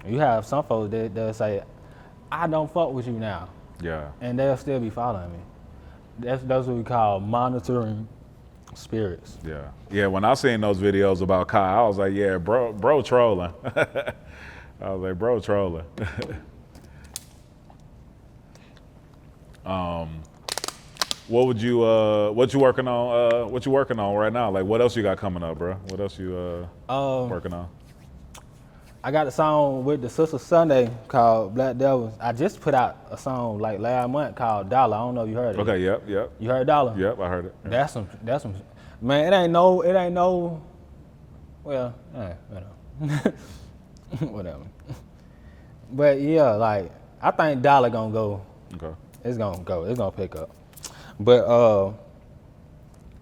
You have some folks that say, I don't fuck with you now. Yeah. And they'll still be following me. That's what we call monitoring spirits. Yeah. Yeah, when I seen those videos about Kai, I was like, yeah, bro trolling. I was like, bro trolling. What you working on? What you working on right now? Like, what else you got coming up, bro? What else you working on? I got a song with the Sister Sunday called Black Devils. I just put out a song like last month called Dollar. I don't know if you heard it. Okay, yep. You heard Dollar? Yep, I heard it. Yeah. That's some. Man, it ain't no. Well, whatever. Whatever. But yeah, like I think Dollar gonna go. Okay. It's gonna go. It's gonna pick up. But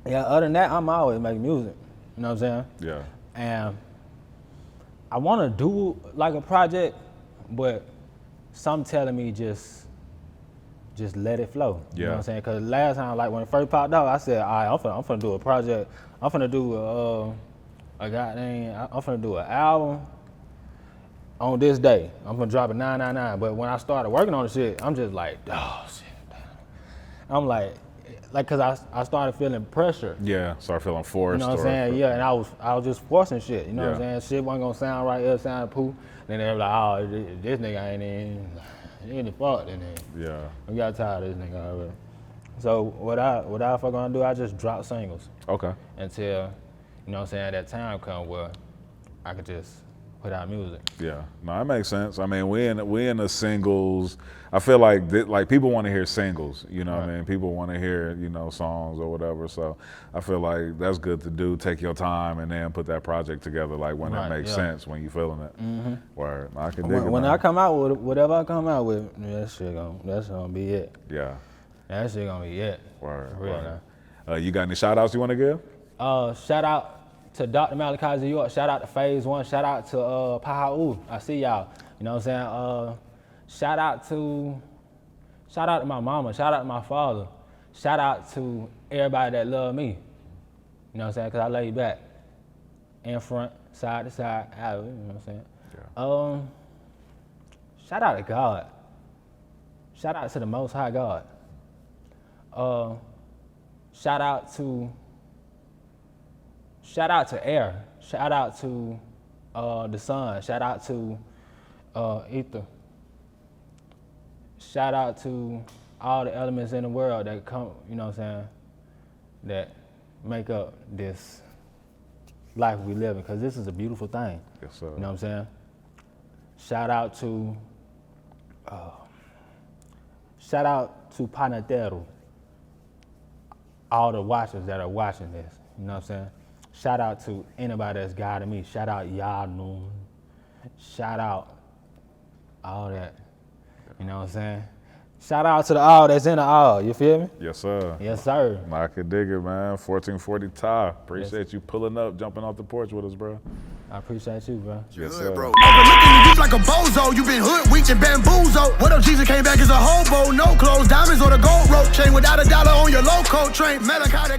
yeah, other than that, I'm always making music. You know what I'm saying? Yeah. And I want to do like a project, but some telling me just let it flow. You know what I'm saying? Because last time, like when it first popped out, I said, all right, I'm finna do a project. I'm finna do I'm finna do an album on this day. I'm gonna drop it 999. But when I started working on the shit, I'm just like, oh shit. I'm like, cause I started feeling pressure. Yeah, started feeling forced. You know what I'm saying? Yeah, and I was just forcing shit. You know what I'm saying? Shit wasn't gonna sound right, it sounded poo. Then they were like, oh, this nigga ain't any fault in it. Yeah. I got tired of this nigga already. So what I fuck gonna do, I just drop singles. Okay. Until, you know what I'm saying, that time come where I could just put out music. Yeah, no, that makes sense. I mean, we in the singles. I feel like people want to hear singles. You know what I mean? People want to hear songs or whatever. So I feel like that's good to do. Take your time and then put that project together. Like when it makes sense, when you feeling it. Word, I can dig it. When I come out with whatever I come out with, that's gonna be it. Yeah, that shit gonna be it. Word. For real, now. You got any shout outs you want to give? Shout out to Dr. Malachi York, shout out to Faise One, shout out to Panhandling. I see y'all. You know what I'm saying? Shout out to my mama, shout out to my father, shout out to everybody that love me. You know what I'm saying? Cause I lay back, in front, side to side, out. You know what I'm saying? Yeah. Shout out to God. Shout out to the Most High God. Shout out to air. Shout out to the sun. Shout out to ether. Shout out to all the elements in the world that come, you know what I'm saying, that make up this life we live in, because this is a beautiful thing. Yes, sir. You know what I'm saying? Shout out to Panhandling, all the watchers that are watching this. You know what I'm saying? Shout out to anybody that's guiding me. Shout out Yanu. Shout out all that. You know what I'm saying? Shout out to the all that's in the all. You feel me? Yes, sir. Yes, sir. I could dig it, man. 1440 Ty. Appreciate you pulling up, jumping off the porch with us, bro. I appreciate you, bro. Yes, sir. Bro. Overlooking you just like a bozo. You been hoodwinked and bamboozled. What if Jesus came back as a hobo? No clothes, diamonds or the gold rope chain without a dollar on your low coat train. Malachi,